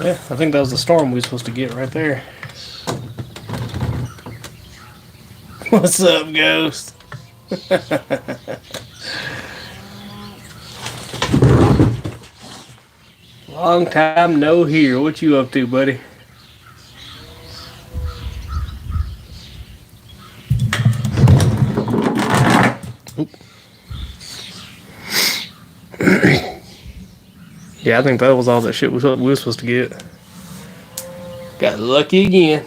Yeah, I think that was the storm we were supposed to get right there. What's up, Ghost? Long time no here. What you up to, buddy? Yeah, I think that was all that shit we were supposed to get. Got lucky again.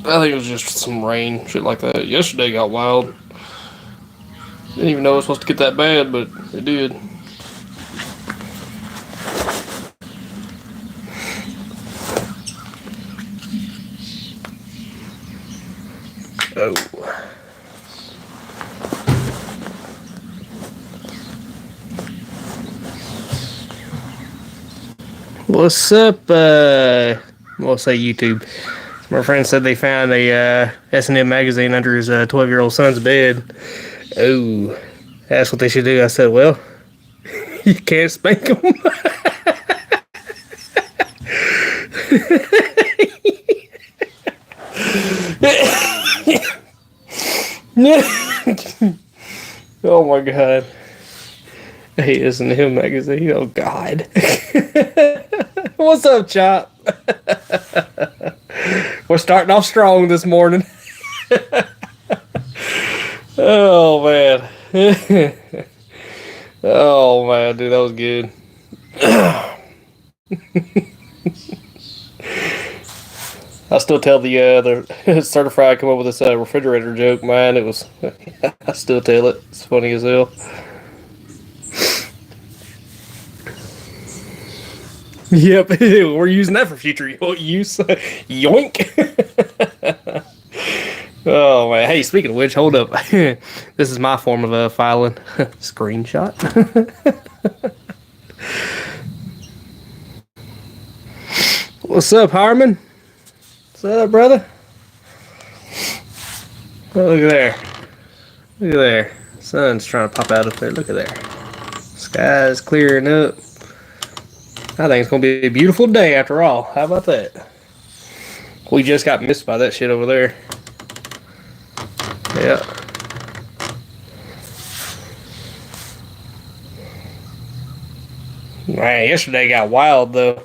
I think it was just some rain, shit like that. Yesterday got wild. Didn't even know it was supposed to get that bad, but it did. Oh. What's up, we'll say YouTube. My friend said they found a S&M magazine under his 12-year-old son's bed. Oh, that's what they should do. I said, well, you can't spank them. Oh my god. Hey, S&M magazine. Oh god. What's up, Chop? We're starting off strong this morning. Oh man. Oh man, dude, that was good. I still tell the certified come up with this refrigerator joke, man. It was. I still tell it. It's funny as hell. Yep, we're using that for future use. Yoink. Oh man! Hey, speaking of which, hold up. This is my form of filing. Screenshot. What's up, Harmon? What's up, brother? Oh, look at there. Look at there. Sun's trying to pop out up there. Look at there. Sky's clearing up. I think it's going to be a beautiful day after all. How about that? We just got missed by that shit over there. Yeah. Man, yesterday got wild though.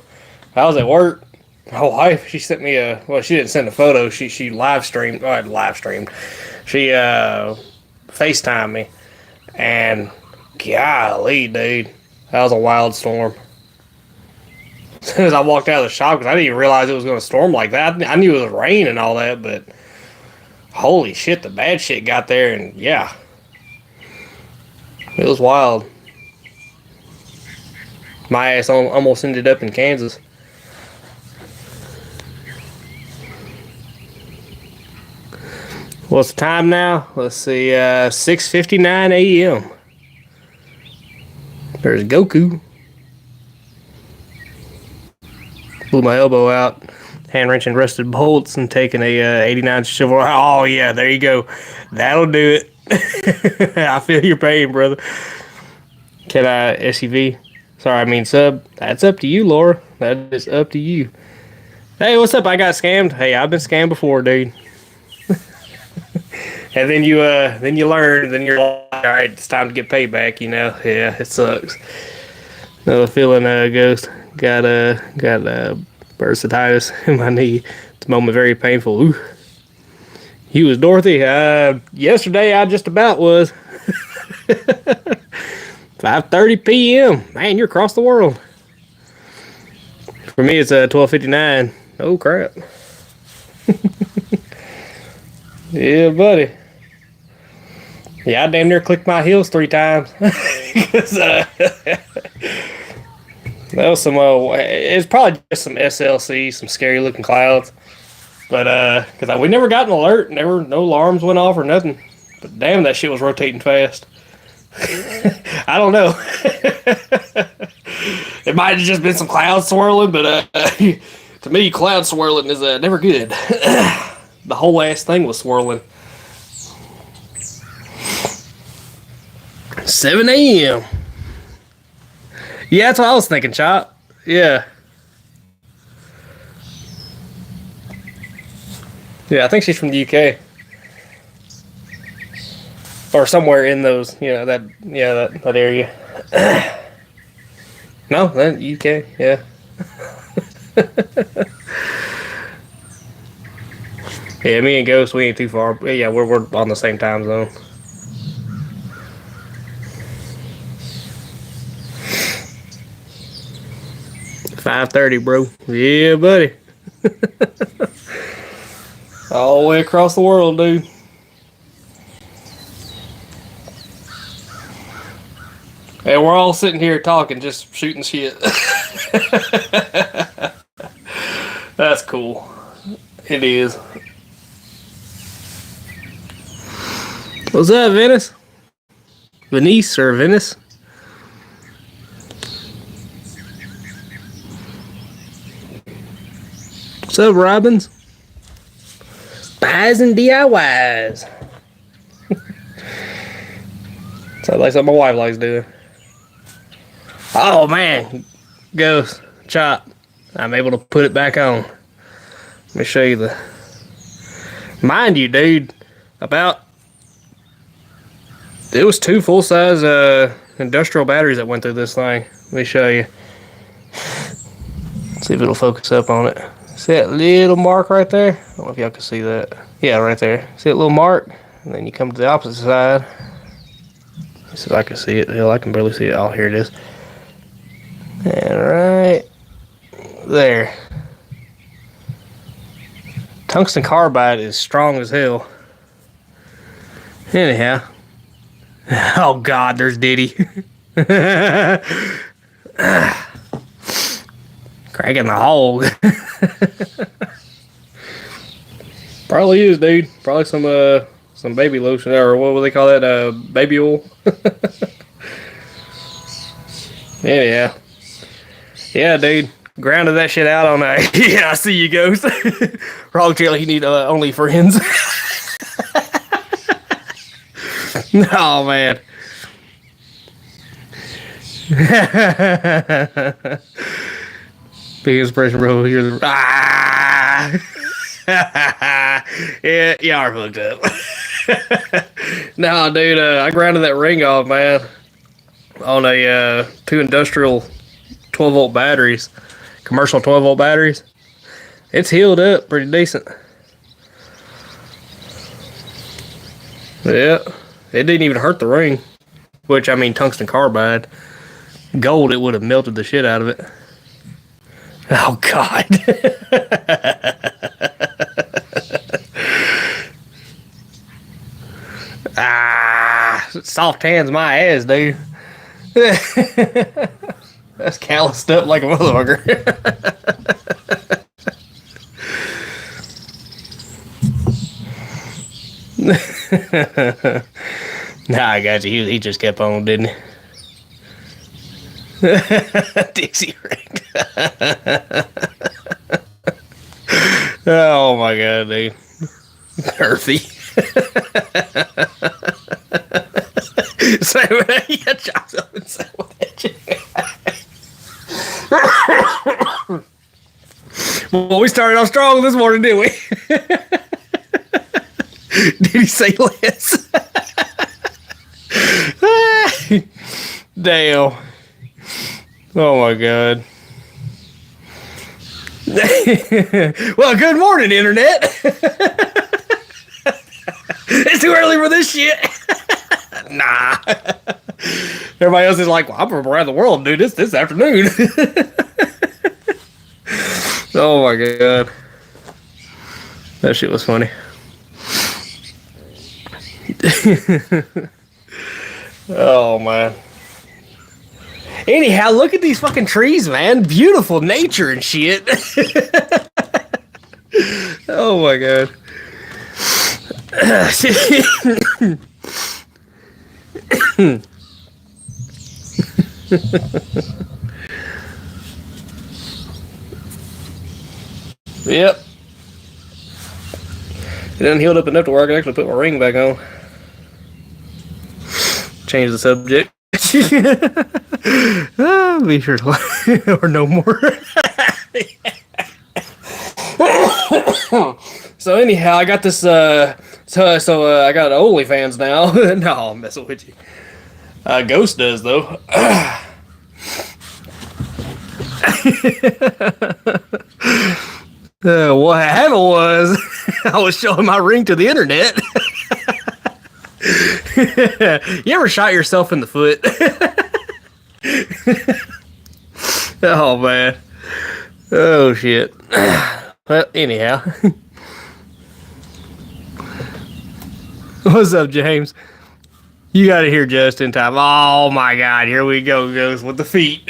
I was at work. My wife, she sent me she didn't send a photo. She live streamed. Oh, live streamed. She FaceTimed me. And golly, dude. That was a wild storm. As soon as I walked out of the shop, because I didn't even realize it was going to storm like that. I knew it was rain and all that, but holy shit, the bad shit got there, and yeah. It was wild. My ass almost ended up in Kansas. What's the time now? Let's see, 6:59 a.m. There's Goku. Blew my elbow out, hand wrenching rusted bolts and taking a 89 Chevrolet. Oh yeah, there you go. That'll do it. I feel your pain, brother. Can I SUV? Sorry, I mean sub. That's up to you, Laura. That is up to you. Hey, what's up? I got scammed. Hey, I've been scammed before, dude. And then you learn, then you're like, all right, it's time to get payback. You know, yeah, it sucks. Another feeling, Ghost. Got bursitis in my knee. It's a moment very painful. Ooh. You was Dorothy. Yesterday I just about was. 5:30 p.m. Man, you're across the world. For me, it's 12:59. Oh crap. Yeah, buddy. Yeah, I damn near clicked my heels 3 times. That was some. It's probably just some SLC, some scary looking clouds. But because we never got an alert, no alarms went off or nothing. But damn, that shit was rotating fast. I don't know. It might have just been some clouds swirling, but to me, cloud swirling is never good. The whole ass thing was swirling. 7 a.m. Yeah, that's what I was thinking, Chop. Yeah. Yeah, I think she's from the UK. Or somewhere in those, that area. No, that UK, yeah. Yeah, me and Ghost, we ain't too far. Yeah, we're on the same time zone. $5:30, bro. Yeah, buddy. All the way across the world, dude. And we're all sitting here talking, just shooting shit. That's cool. It is. What's up, Venice? Venice or Venice? What's up, Robbins? Buys and DIYs. Sounds like something my wife likes doing. Oh man, Ghost, Chop. I'm able to put it back on. Let me show you the. Mind you, dude, it was 2 full-size industrial batteries that went through this thing. Let me show you. See if it'll focus up on it. See that little mark right there? I don't know if y'all can see that. Yeah, right there. See that little mark? And then you come to the opposite side. Let's see if I can see it. Hell, I can barely see it. Oh, here it is. And right there. Tungsten carbide is strong as hell. Anyhow. Oh God, there's Diddy. Cracking the hog. Probably is, dude. Probably some baby lotion, or what would they call that? Baby oil. Yeah. Yeah, dude. Grounded that shit out on a. Yeah, I see you, Ghost. Wrong trail. You need only friends. Oh man. Big inspiration, bro. You're the. Yeah, you are hooked up. No, dude. I grounded that ring off, man, on a 2 industrial 12-volt batteries, commercial 12-volt batteries. It's healed up pretty decent. Yeah, it didn't even hurt the ring, which I mean, tungsten carbide, gold, it would have melted the shit out of it. Oh God. Soft hands my ass, dude. That's calloused up like a motherfucker. Nah, I got you. He just kept on, didn't he? Dixie rigged. Oh my God, dude. Earthy. Well, we started off strong this morning, didn't we? Did he say less? Damn. Oh my God. Well, good morning, Internet. It's too early for this shit. Nah. Everybody else is like, well, I'm from around the world, dude. This afternoon. Oh my God. That shit was funny. Oh man. Anyhow, look at these fucking trees, man. Beautiful nature and shit. Oh my God. Yep. It done healed up enough to where I can actually put my ring back on. Change the subject. Be sure to or no more. So anyhow, I got this. I got OnlyFans now. No, I'm messing with you. Ghost does though. What happened was I was showing my ring to the internet. You ever shot yourself in the foot? Oh man. Oh shit. Well, anyhow. What's up, James? You got it here just in time. Oh my god, here we go, goes with the feet.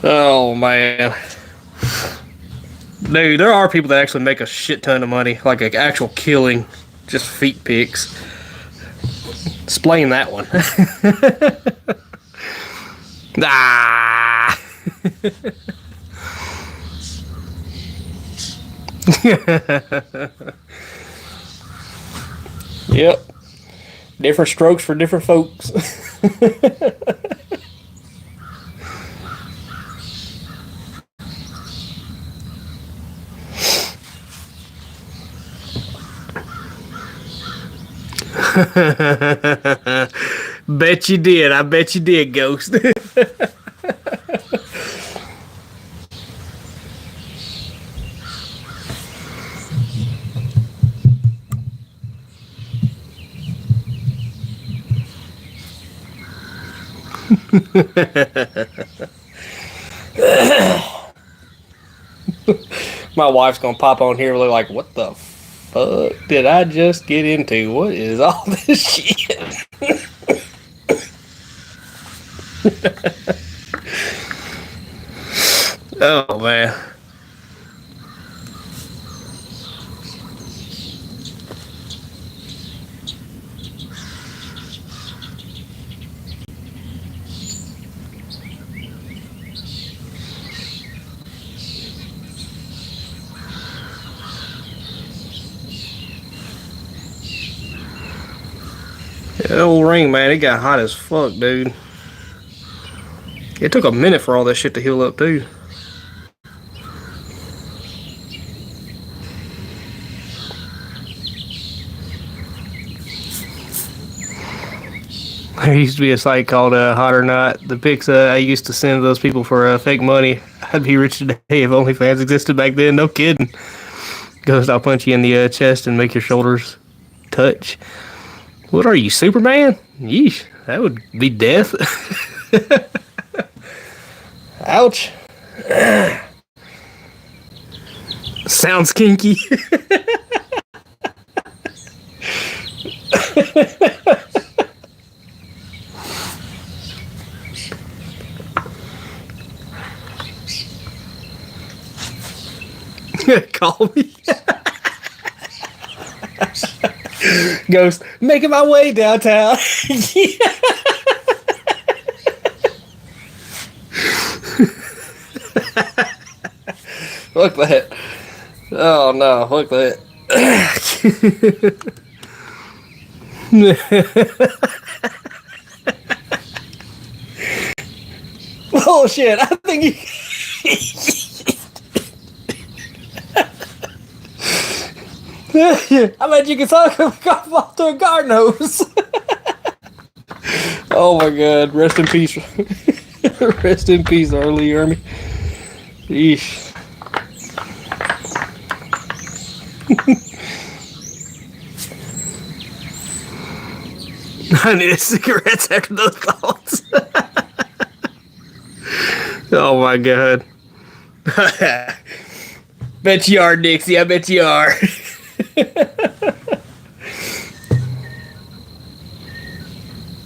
Oh man. Dude, there are people that actually make a shit ton of money, like an actual killing, just feet pics. Explain that one. Ah. Yep. Different strokes for different folks. Bet you did. I bet you did, Ghost. My wife's gonna pop on here like, what the fuck did I just get into? What is all this shit? Oh man. That old ring, man, it got hot as fuck, dude. It took a minute for all that shit to heal up, too. There used to be a site called Hot or Not. The pics I used to send those people for fake money. I'd be rich today if OnlyFans existed back then. No kidding. Ghost, I'll punch you in the chest and make your shoulders touch. What are you, Superman? Yeesh, that would be death. Ouch. Sounds kinky. Call me. Ghost, making my way downtown. Look at that. Oh no, look at that. Oh shit, I think he... I bet you can talk off to a garden hose. Oh my god, rest in peace. Rest in peace, Arlie Ermy. Yeesh. I needed cigarettes after those thoughts. Oh my god. Bet you are, Dixie. I bet you are.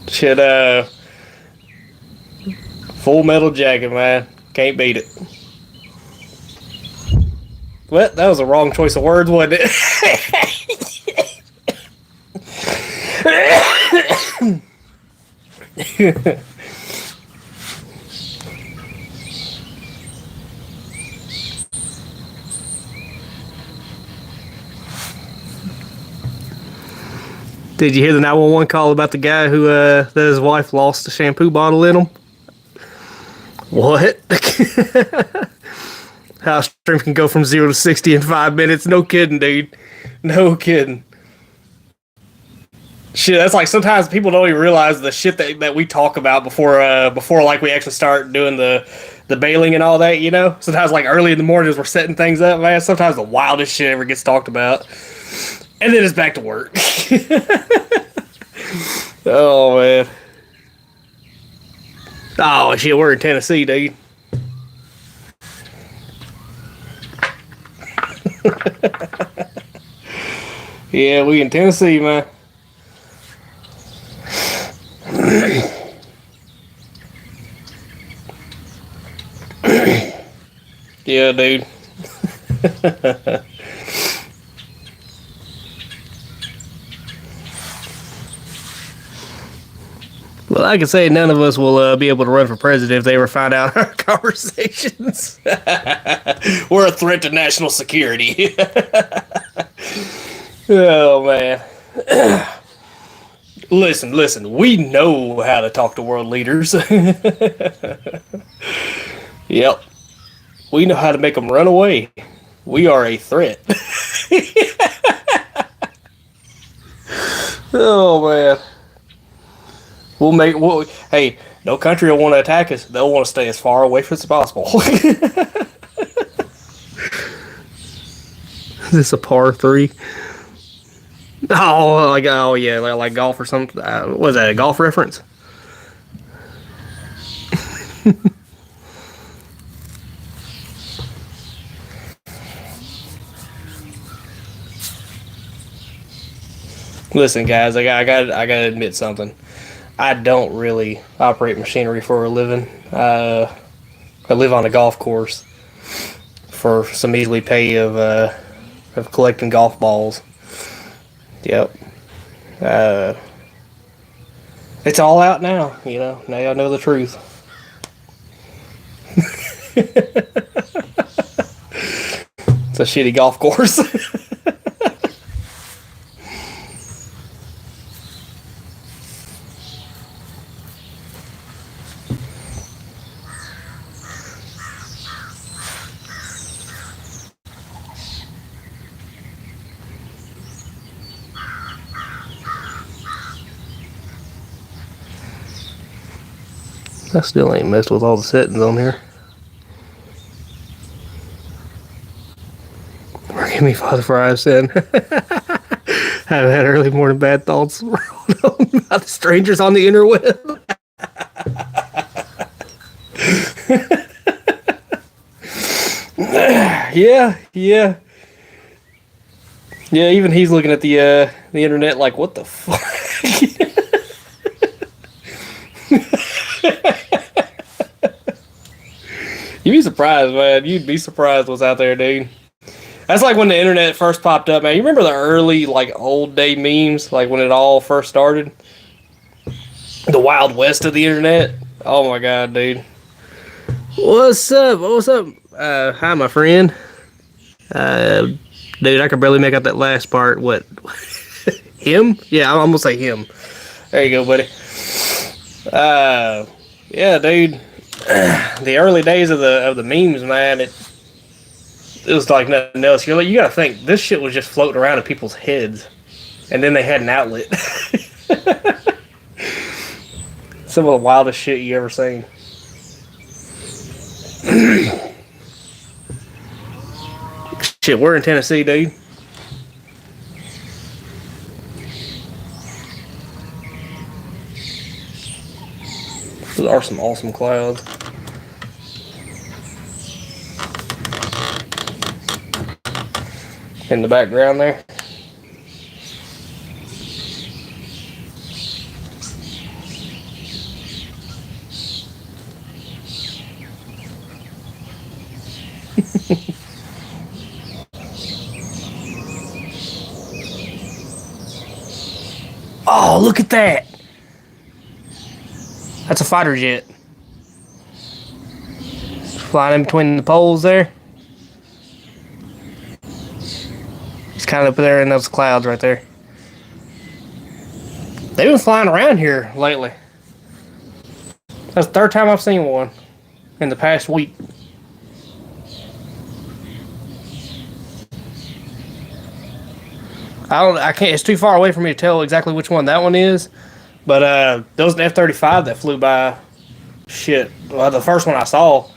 Shit, Full Metal Jacket, man. Can't beat it. Well, that was a wrong choice of words, wasn't it? Did you hear the 911 call about the guy who that his wife lost a shampoo bottle in him? What? How a stream can go from 0 to 60 in 5 minutes. No kidding, dude. No kidding. Shit, that's like sometimes people don't even realize the shit that we talk about before like we actually start doing the bailing and all that, you know? Sometimes like early in the morning as we're setting things up, man, sometimes the wildest shit ever gets talked about. And then it's back to work. Oh man. Oh shit, we're in Tennessee, dude. Yeah, we in Tennessee, man. Yeah, dude. Well, I can say none of us will be able to run for president if they ever find out our conversations. We're a threat to national security. Oh, man. Listen, we know how to talk to world leaders. Yep. We know how to make them run away. We are a threat. Oh, man. Hey, no country will want to attack us. They'll want to stay as far away from us as possible. Is this a par 3? Oh yeah, like golf or something. Was that a golf reference? Listen, guys, I gotta admit something. I don't really operate machinery for a living. I live on a golf course for some measly pay of collecting golf balls. Yep. It's all out now, you know. Now y'all know the truth. It's a shitty golf course. I still ain't messed with all the settings on here. Forgive me, Father, for I have sinned. I've had early morning bad thoughts about the strangers on the interweb. Yeah. Yeah, even he's looking at the internet like, what the fuck? You'd be surprised, man. You'd be surprised what's out there, dude. That's like when the internet first popped up, man. You remember the early, like, old day memes? Like, when it all first started? The Wild West of the internet? Oh, my God, dude. What's up? Hi, my friend. Dude, I could barely make out that last part. What? Him? Yeah, I'm gonna say him. There you go, buddy. Yeah, dude. The early days of the memes, man, it was like nothing else. You gotta think this shit was just floating around in people's heads, and then they had an outlet. Some of the wildest shit you ever seen. Shit, we're in Tennessee, dude. Those are some awesome clouds. In the background there. Oh, look at that! That's a fighter jet. Flying in between the poles there. It's kind of up there in those clouds right there. They've been flying around here lately. That's the third time I've seen one in the past week. I can't. It's too far away for me to tell exactly which one that one is. But there was an F-35 that flew by. Shit. Well, the first one I saw,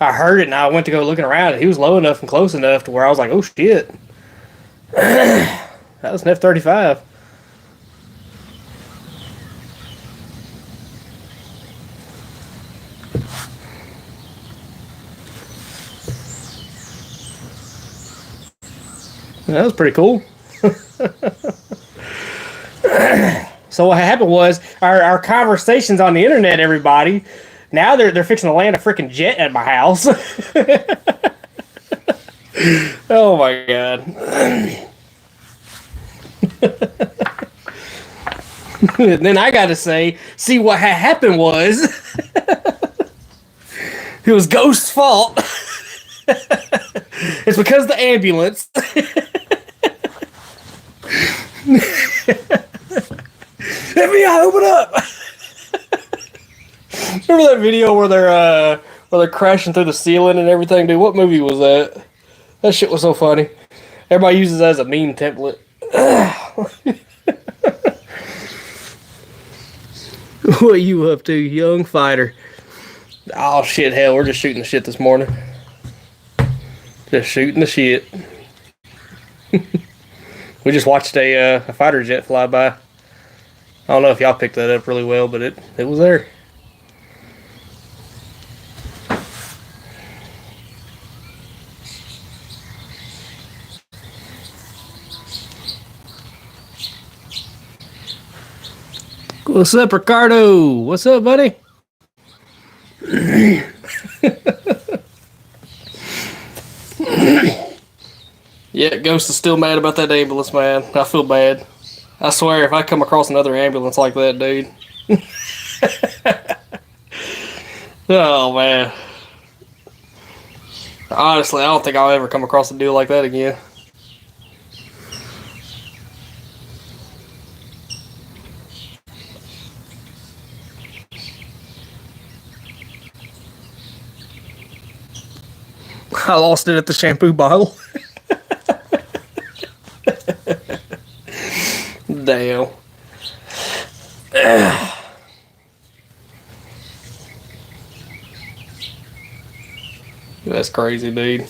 I heard it and I went to go looking around and he was low enough and close enough to where I was like, oh shit. That was an F-35. That was pretty cool. So what happened was our conversations on the internet, everybody, now they're fixing to land a freaking jet at my house. Oh my god. And then I gotta say, see what happened was it was Ghost's fault. It's because of the ambulance. FBI, open up! Remember that video where they're crashing through the ceiling and everything, dude? What movie was that? That shit was so funny. Everybody uses that as a meme template. What are you up to, young fighter? Oh shit, hell, we're just shooting the shit this morning. Just shooting the shit. We just watched a fighter jet fly by. I don't know if y'all picked that up really well, but it was there. What's up, Ricardo? What's up, buddy? Yeah, Ghost is still mad about that ambulance, man. I feel bad. I swear, if I come across another ambulance like that, dude. Oh, man. Honestly, I don't think I'll ever come across a deal like that again. I lost it at the shampoo bottle. Damn. That's crazy, dude.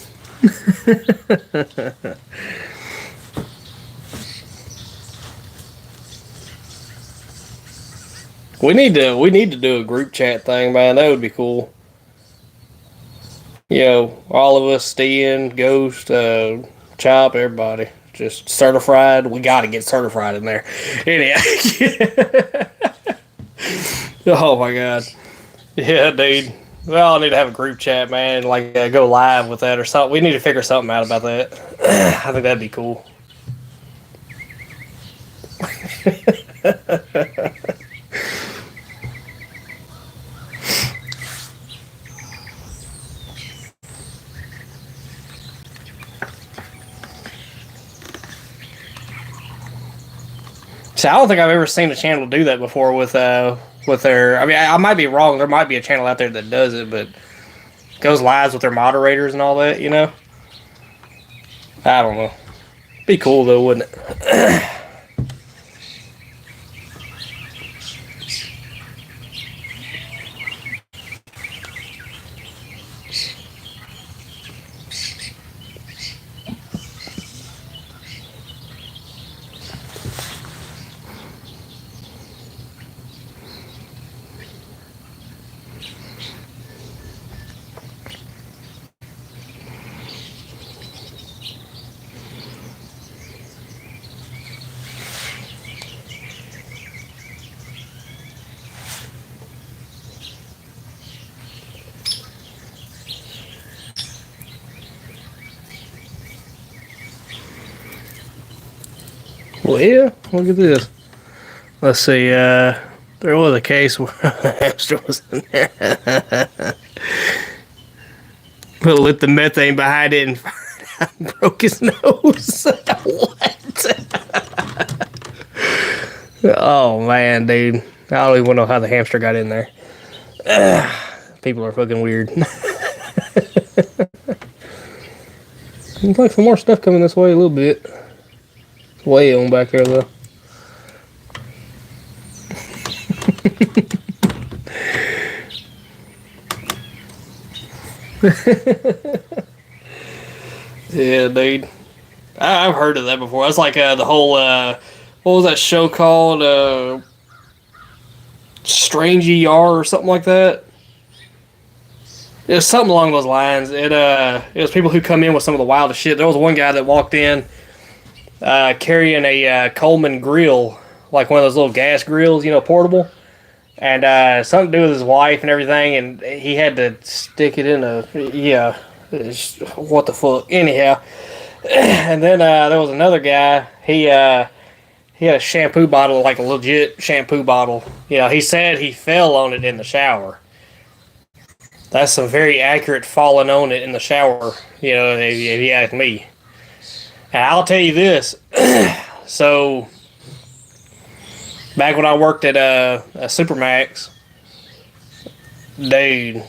We need to do a group chat thing, man. That would be cool. You know, all of us, Steen, Ghost, Chop, everybody. Just certified. We got to get certified in there. Anyway. Oh my god. Yeah, dude. We all need to have a group chat, man. Like go live with that or something. We need to figure something out about that. I think that'd be cool. See, I don't think I've ever seen a channel do that before with their. I mean, I might be wrong. There might be a channel out there that does it, but goes lives with their moderators and all that. You know, I don't know. Be cool though, wouldn't it? Well, yeah, look at this. Let's see, there was a case where a hamster was in there. But lit the methane behind it and broke his nose. What? Oh, man, dude. I don't even know how the hamster got in there. People are fucking weird. Looks like some more stuff coming this way a little bit. Way on back there though. Yeah, dude. I've heard of that before. That's like the whole what was that show called? Strange ER or something like that. It was something along those lines. It was people who come in with some of the wildest shit. There was one guy that walked in carrying a Coleman grill, like one of those little gas grills, portable, and something to do with his wife and everything, and he had to stick it in a what the fuck. Anyhow, and then there was another guy. He had a shampoo bottle, like a legit shampoo bottle. He said he fell on it in the shower. That's some very accurate falling on it in the shower, if you ask me. And I'll tell you this. So, back when I worked at a Supermax, dude,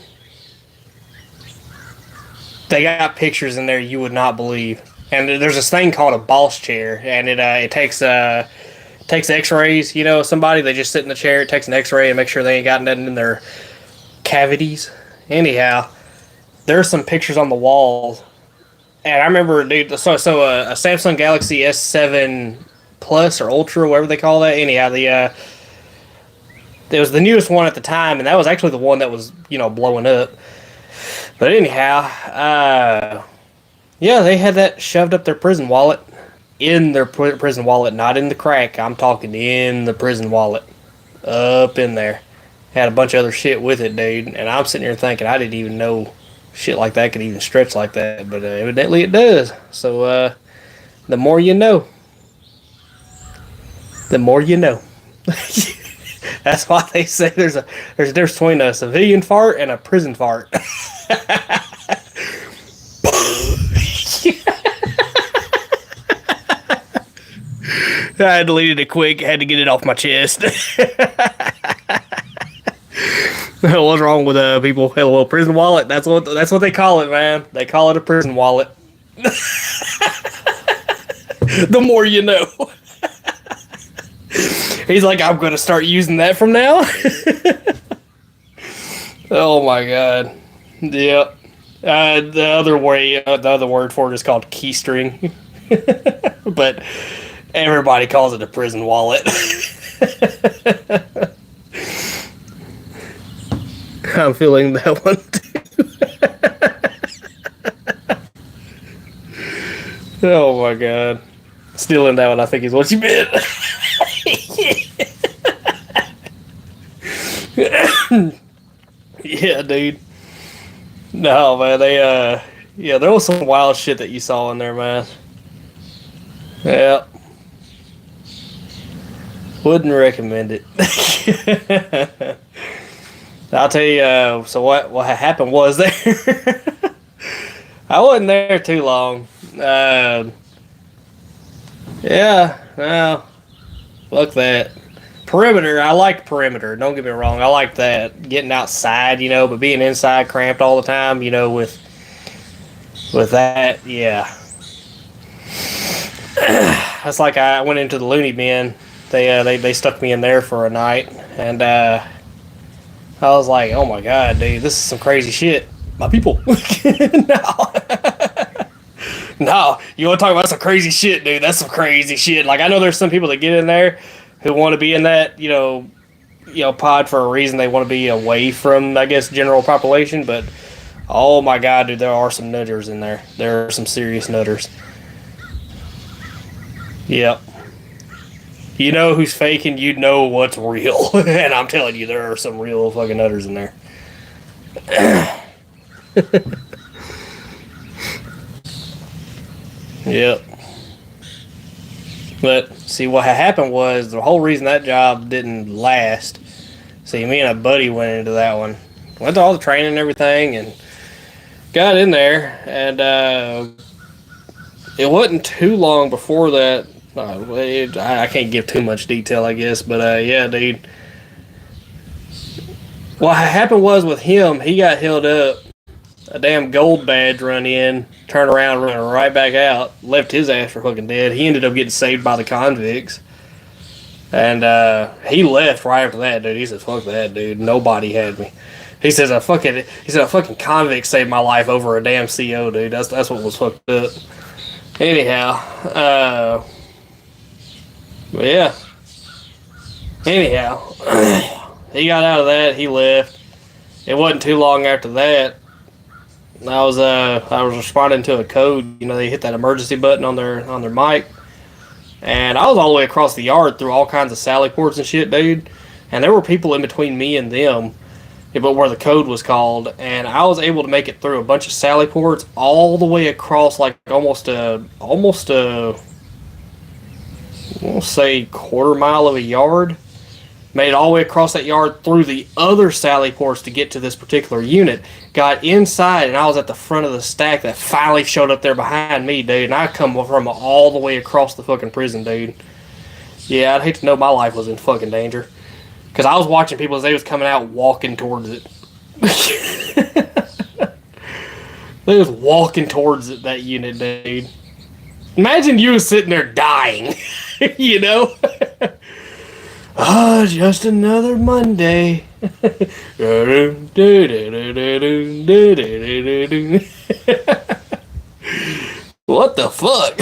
they got pictures in there you would not believe. And there's this thing called a boss chair, and it takes X-rays. Somebody, they just sit in the chair, it takes an X-ray and make sure they ain't got nothing in their cavities. Anyhow, there's some pictures on the walls, and I remember, dude. So a Samsung Galaxy S7 Plus or Ultra, whatever they call that. Anyhow, it was the newest one at the time, and that was actually the one that was blowing up. But anyhow, yeah, they had that shoved up their prison wallet, in their prison wallet, not in the crack. I'm talking in the prison wallet, up in there. Had a bunch of other shit with it, dude. And I'm sitting here thinking I didn't even know shit like that could even stretch like that. But evidently it does. So, the more you know. The more you know. That's why they say there's a difference between a civilian fart and a prison fart. I deleted it quick. Had to get it off my chest. What's wrong with people? Hello, prison wallet. That's what they call it, man. They call it a prison wallet. The more you know. He's like, I'm gonna start using that from now. Oh my god. Yep. The other word for it is called keystring. But everybody calls it a prison wallet. I'm feeling that one too. Oh my god. Stealing that one, I think, is what you meant. Yeah, dude. No, man, there was some wild shit that you saw in there, man. Yeah. Wouldn't recommend it. I'll tell you, so what happened was there. I wasn't there too long. Yeah, well, fuck that. Perimeter, I like perimeter, don't get me wrong. I like that. Getting outside, but being inside cramped all the time, with that, yeah. That's like I went into the loony bin. They stuck me in there for a night, and I was like, oh my god, dude, this is some crazy shit. My people. No, you want to talk about some crazy shit, dude? That's some crazy shit. Like, I know there's some people that get in there who want to be in that, pod for a reason. They want to be away from, I guess, general population. But, oh my god, dude, there are some nutters in there. There are some serious nutters. Yep. You know who's faking, you know what's real. And I'm telling you, there are some real fucking nutters in there. Yep. But, see, what happened was, the whole reason that job didn't last, see, me and a buddy went into that one. Went to all the training and everything, and got in there, and it wasn't too long before that. I can't give too much detail, I guess, but yeah, dude. What happened was with him, he got held up a damn gold badge run in, turned around, running right back out, left his ass for fucking dead. He ended up getting saved by the convicts. And he left right after that, dude. He said, fuck that, dude. Nobody had me. He says a fucking convict saved my life over a damn CO, dude. That's what was fucked up. Anyhow, but yeah. Anyhow, he got out of that. He left. It wasn't too long after that. I was responding to a code. You know, they hit that emergency button on their mic, and I was all the way across the yard through all kinds of sally ports and shit, dude. And there were people in between me and them, but where the code was called, and I was able to make it through a bunch of sally ports all the way across, like almost a we'll say quarter mile of a yard. Made it all the way across that yard through the other sally ports to get to this particular unit. Got inside, and I was at the front of the stack that finally showed up there behind me, dude. And I come from all the way across the fucking prison, dude. Yeah, I'd hate to know my life was in fucking danger. Because I was watching people as they was coming out walking towards it. They was walking towards it, that unit, dude. Imagine you was sitting there dying, you know? Oh, just another Monday. What the fuck?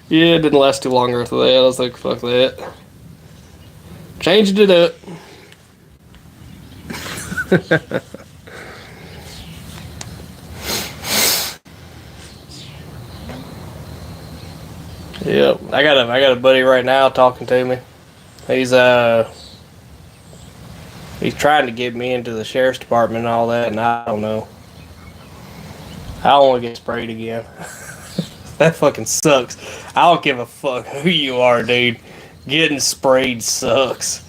Yeah, it didn't last too long after that. I was like, fuck that. Changed it up. Yep, I got a buddy right now talking to me. He's trying to get me into the sheriff's department and all that, and I don't know. I don't want to get sprayed again. That fucking sucks. I don't give a fuck who you are, dude. Getting sprayed sucks.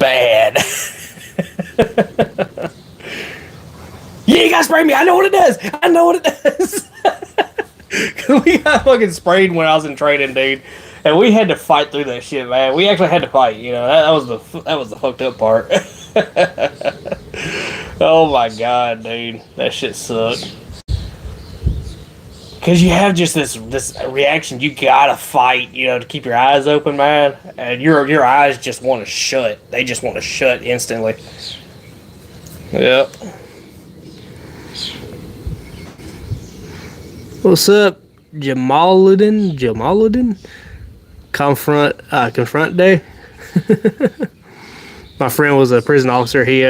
Bad. Yeah, you gotta spray me. I know what it does. I know what it does. Cause we got fucking sprayed when I was in training, dude, and we had to fight through that shit, man. We actually had to fight, you know. That was the fucked up part. Oh my god, dude, that shit sucked. Cause you have just this reaction, you gotta fight, you know, to keep your eyes open, man, and your eyes just want to shut. They just want to shut instantly. Yep. What's up, Jamaluddin? Confront day. My friend was a prison officer. He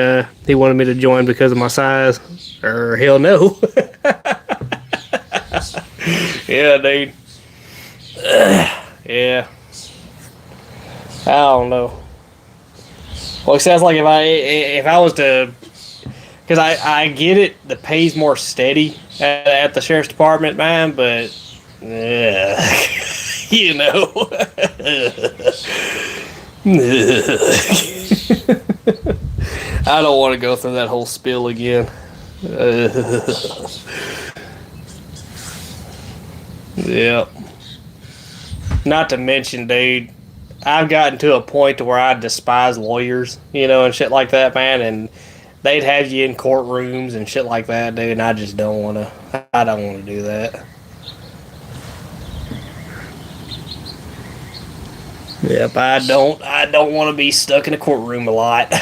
wanted me to join because of my size. Or hell no. Yeah, dude. Yeah. I don't know. Well, it sounds like if I was to, because I get it, the pay's more steady at the sheriff's department, man, but you know. I don't want to go through that whole spiel again. Yep. Not to mention, dude, I've gotten to a point to where I despise lawyers, you know, and shit like that, man, and they'd have you in courtrooms and shit like that, dude, and I just don't want to. I don't want to do that. Yep, I don't want to be stuck in a courtroom a lot.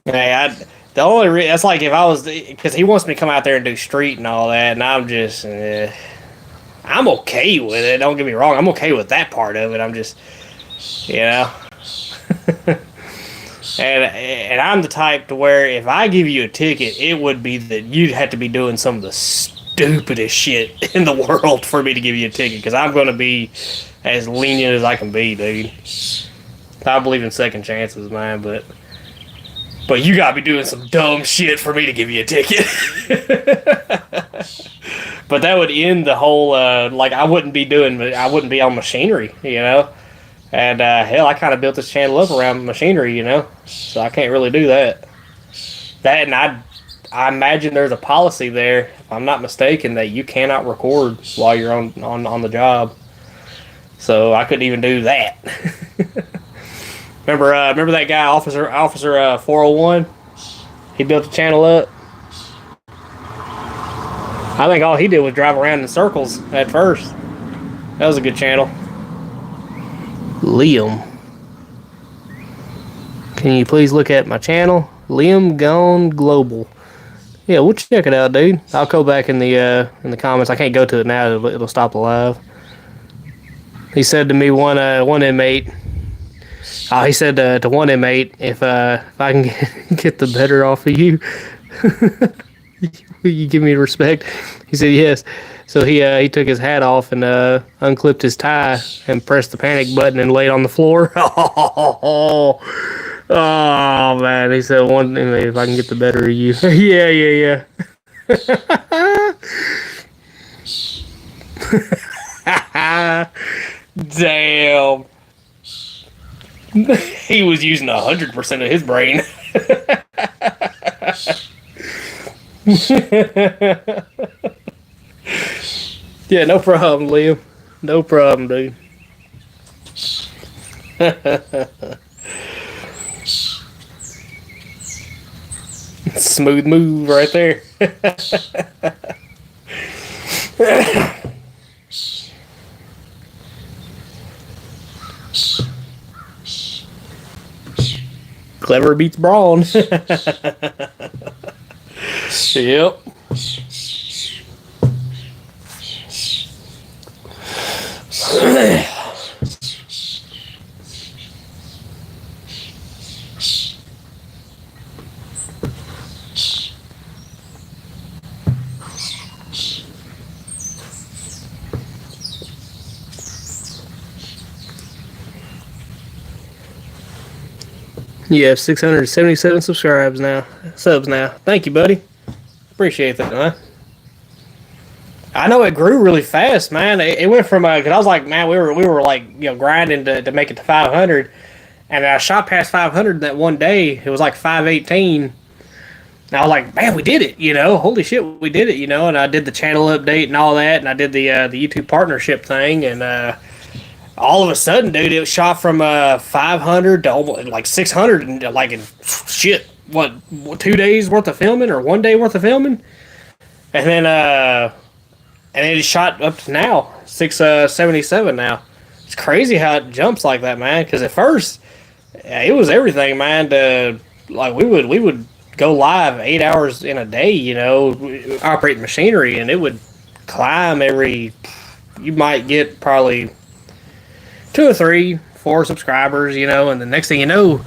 Hey, the only reason, that's like if I was, because he wants me to come out there and do street and all that, and I'm just, I'm okay with it. Don't get me wrong, I'm okay with that part of it. I'm just, you know. And I'm the type to where if I give you a ticket, it would be that you'd have to be doing some of the stupidest shit in the world for me to give you a ticket, because I'm going to be as lenient as I can be, dude. I believe in second chances, man, but you gotta be doing some dumb shit for me to give you a ticket. But that would end the whole, like, I wouldn't be on machinery, you know? And, hell, I kind of built this channel up around machinery, you know? So I can't really do that. That, and I imagine there's a policy there, if I'm not mistaken, that you cannot record while you're on the job. So I couldn't even do that. Remember that guy, Officer 401? He built the channel up. I think all he did was drive around in circles at first. That was a good channel. Liam. Can you please look at my channel? Liam Gone Global. Yeah, we'll check it out, dude. I'll go back in the comments. I can't go to it now. It'll stop the live. He said to me, one inmate. He said to one inmate, if I can get the better off of you, will you give me respect? He said yes. So he took his hat off and unclipped his tie and pressed the panic button and laid on the floor. Oh man, he said one inmate, if I can get the better of you. Yeah. Damn. He was using 100% of his brain. Yeah, no problem, Liam. No problem, dude. Smooth move right there. Clever beats brawn. Yep. You have 677 subs now. Thank you, buddy. Appreciate that, huh? I know it grew really fast, man. It went from because I was like, man, we were like grinding to make it to 500, and I shot past 500 that one day. It was like 518. And I was like, man, we did it, holy shit, we did it, and I did the channel update and all that, and I did the YouTube partnership thing, and all of a sudden, dude, it was shot from 500 to almost like 600, and like in shit, what 2 days worth of filming or 1 day worth of filming, and then it shot up to now 677 now. It's crazy how it jumps like that, man. Because at first, it was everything, man. Like we would go live 8 hours in a day, operating machinery, and it would climb every. You might get probably 2 or 3, 4 subscribers, and the next thing you know,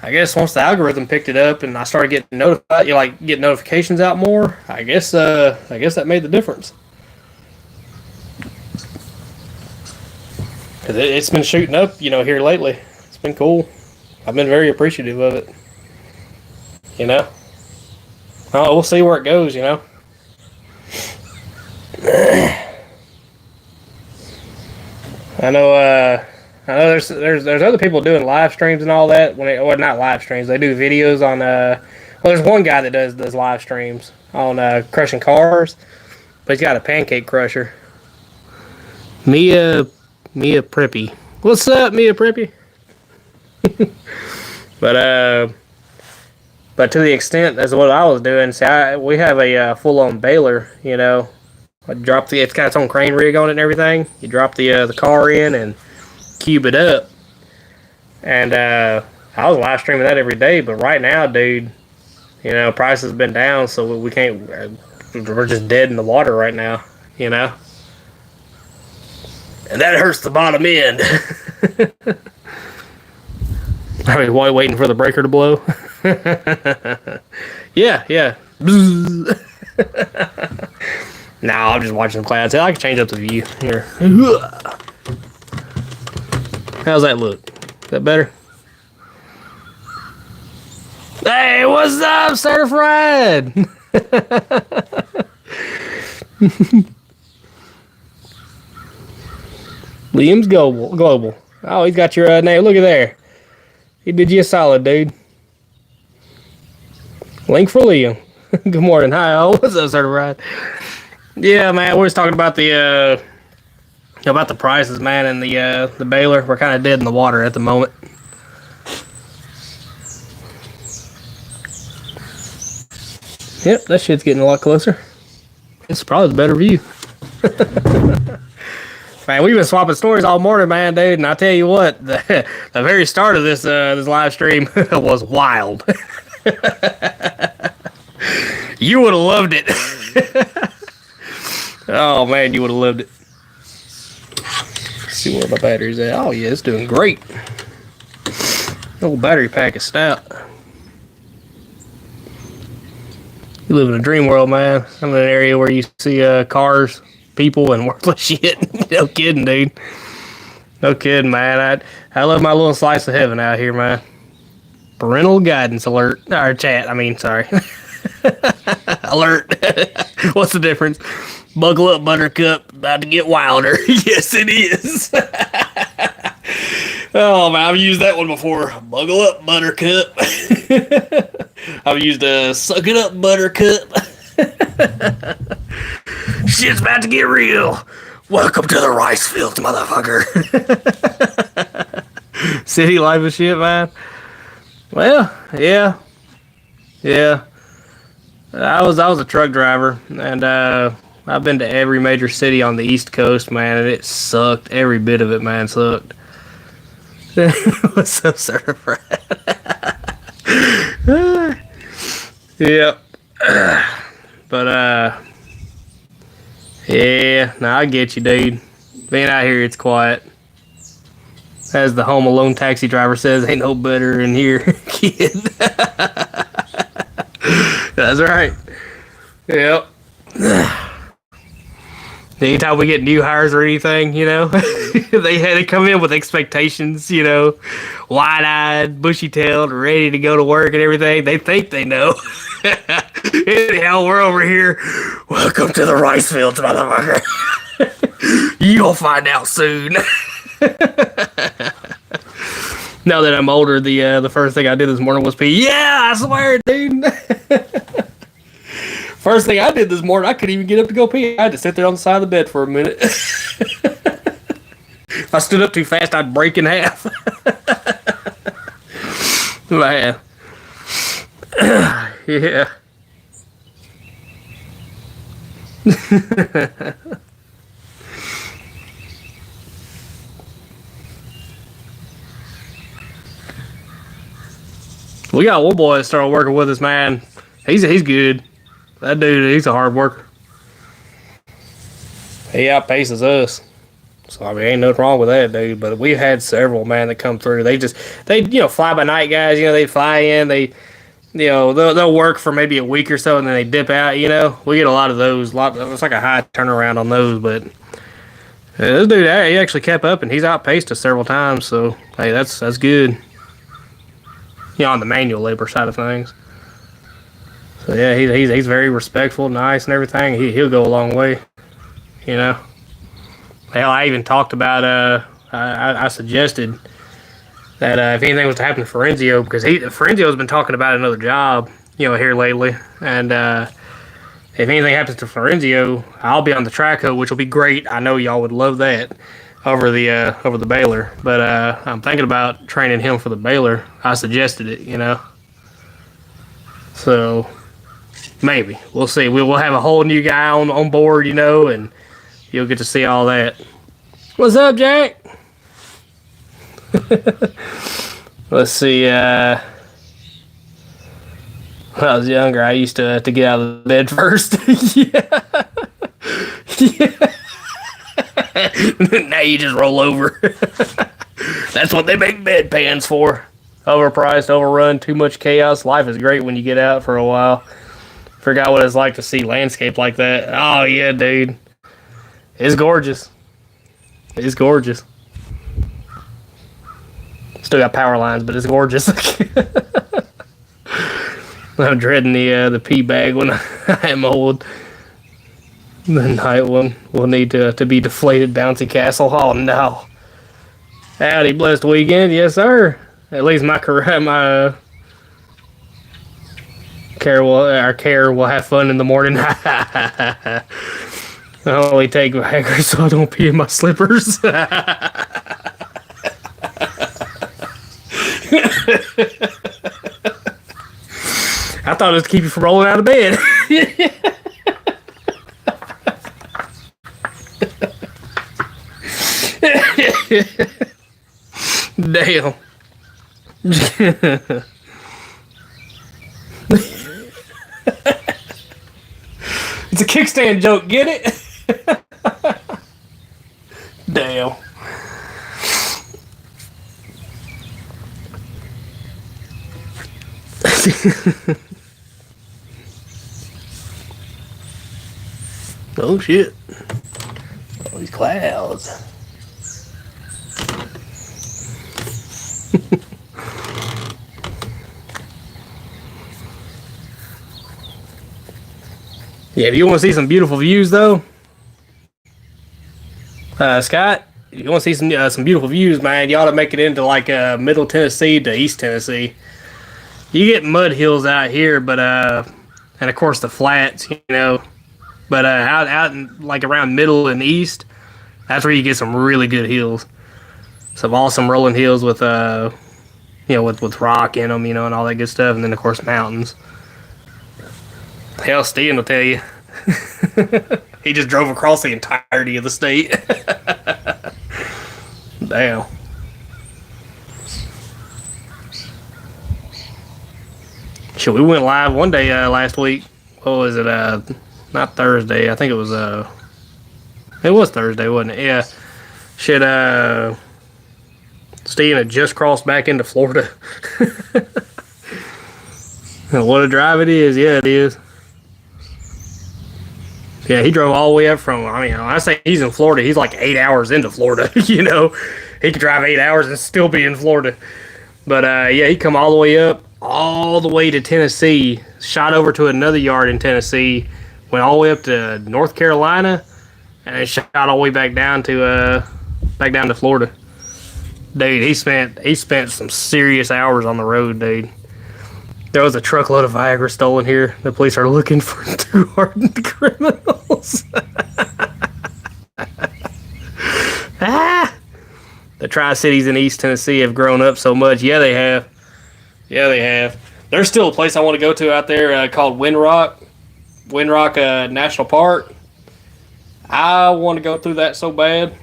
I guess once the algorithm picked it up and I started getting notified, get notifications out more. I guess that made the difference. Cause it's been shooting up, here lately. It's been cool. I've been very appreciative of it. Oh, we'll see where it goes. I know there's other people doing live streams and all that. Not live streams. They do videos on there's one guy that does live streams on crushing cars, but he's got a pancake crusher. Mia Preppy. What's up, Mia Preppy? But to the extent that's what I was doing. See, we have a full-on baler. I drop it's got its own crane rig on it and everything. You drop the car in and cube it up. And I was live streaming that every day, but right now, dude, price has been down, so we can't. We're just dead in the water right now, And that hurts the bottom end. I mean, why waiting for the breaker to blow? Yeah. Nah, I'm just watching the clouds. I can change up the view here. How's that look? Is that better? Hey, what's up, Certified? Liam's Global. Oh, he's got your name. Look at there. He did you a solid, dude. Link for Liam. Good morning. Hi, all. What's up, Certified? Yeah, man. We're just talking about the prices, man, and the baler. We're kind of dead in the water at the moment. Yep, that shit's getting a lot closer. It's probably the better view. Man, we've been swapping stories all morning, man, dude. And I tell you what, the very start of this live stream was wild. You would have loved it. Oh man, you would have loved it. Let's see where my battery's at. Oh yeah, it's doing great. Little battery pack is stout. You live in a dream world, man. I'm in an area where you see cars, people, and worthless shit. No kidding, dude. No kidding, man. I love my little slice of heaven out here, man. Parental guidance alert. Or chat, I mean, sorry. Alert. What's the difference? Buckle up, Buttercup. About to get wilder. Yes, it is. Oh, man, I've used that one before. Buckle up, Buttercup. I've used suck it up, Buttercup. Shit's about to get real. Welcome to the rice fields, motherfucker. City life and shit, man. Well, yeah. I was a truck driver, and I've been to every major city on the East Coast, man, and it sucked. Every bit of it, man, sucked. What's up, certified? Yep. But yeah, nah, I get you, dude. Being out here, it's quiet. As the Home Alone taxi driver says, ain't no better in here, kid. That's right. Yep. Anytime we get new hires or anything, you know, they had to come in with expectations, you know, wide-eyed, bushy-tailed, ready to go to work and everything. They think they know. Anyhow, we're over here. Welcome to the rice fields, motherfucker. You'll find out soon. Now that I'm older, the first thing I did this morning was pee. Yeah, I swear, dude. First thing I did this morning, I couldn't even get up to go pee. I had to sit there on the side of the bed for a minute. If I stood up too fast, I'd break in half. Man. Yeah. We got one boy that started working with us, man. He's good. That dude, he's a hard worker. He outpaces us. So, I mean, ain't nothing wrong with that, dude. But we've had several, man, that come through. They fly by night guys. You know, they fly in. They'll work for maybe a week or so, and then they dip out, you know. We get a lot of those. It's like a high turnaround on those. But this dude, he actually kept up, and he's outpaced us several times. So, hey, that's good. You know, on the manual labor side of things. So yeah, he's very respectful, nice, and everything. He'll go a long way, you know. Hell, I even talked about I suggested that if anything was to happen to Forenzio, because Forenzio's been talking about another job, you know, here lately, and if anything happens to Forenzio, I'll be on the track hoe, which will be great. I know y'all would love that over the baler, but I'm thinking about training him for the baler. I suggested it, you know. So maybe we'll see. We'll have a whole new guy on board, you know, and you'll get to see all that. What's up, Jack? Let's see. When I was younger, I used to get out of the bed first. Yeah. Now you just roll over. That's what they make bedpans for. Overpriced, overrun, too much chaos. Life is great when you get out for a while. Forgot what it's like to see landscape like that. Oh yeah, dude. It's gorgeous. It's gorgeous. Still got power lines, but it's gorgeous. I'm dreading the pee bag when I am old. The night one will need to be deflated bouncy castle. Oh no. Howdy, blessed weekend. Yes, sir. At least our care will have fun in the morning. I only take Viagra so I don't pee in my slippers. I thought it was to keep you from rolling out of bed. Damn. It's a kickstand joke, get it? Damn. Oh shit. All these clouds. Yeah, if you want to see some beautiful views, though, Scott, if you want to see some beautiful views, man, you ought to make it into like Middle Tennessee to East Tennessee. You get mud hills out here, but and of course the flats, you know, but out in, like around Middle and East, that's where you get some really good hills, some awesome rolling hills with you know, with rock in them, you know, and all that good stuff, and then of course mountains. Hell, Steven will tell you. He just drove across the entirety of the state. Damn. Shit, we went live one day last week. What was it? Not Thursday. I think it was Thursday, wasn't it? Yeah. Shit, Steven had just crossed back into Florida. What a drive it is. Yeah, it is. Yeah, he drove all the way up from, I mean, when I say he's in Florida, he's like 8 hours into Florida, you know. He could drive 8 hours and still be in Florida. But, yeah, he come all the way up, all the way to Tennessee, shot over to another yard in Tennessee, went all the way up to North Carolina, and then shot all the way back down to Florida. Dude, he spent some serious hours on the road, dude. There was a truckload of Viagra stolen here. The police are looking for 2 hardened criminals. The Tri-Cities in East Tennessee have grown up so much. Yeah, they have. Yeah, they have. There's still a place I want to go to out there called Windrock National Park. I want to go through that so bad.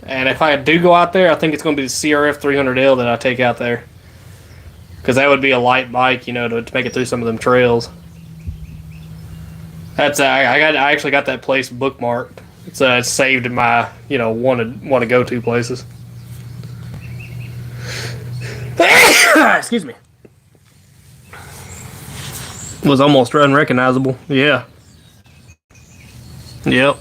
And if I do go out there, I think it's going to be the CRF 300L that I take out there. Because that would be a light bike, you know, to make it through some of them trails. That's I actually got that place bookmarked. It's saved in my, you know, want to go to places. Excuse me. Was almost unrecognizable. Yeah. Yep.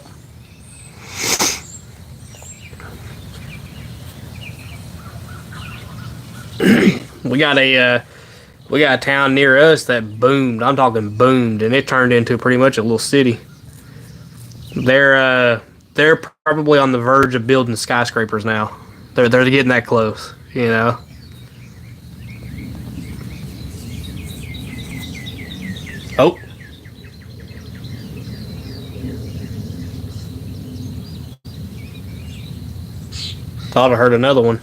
We got a town near us that boomed. I'm talking boomed, and it turned into pretty much a little city. They're probably on the verge of building skyscrapers now. They're getting that close, you know. Oh. Thought I heard another one.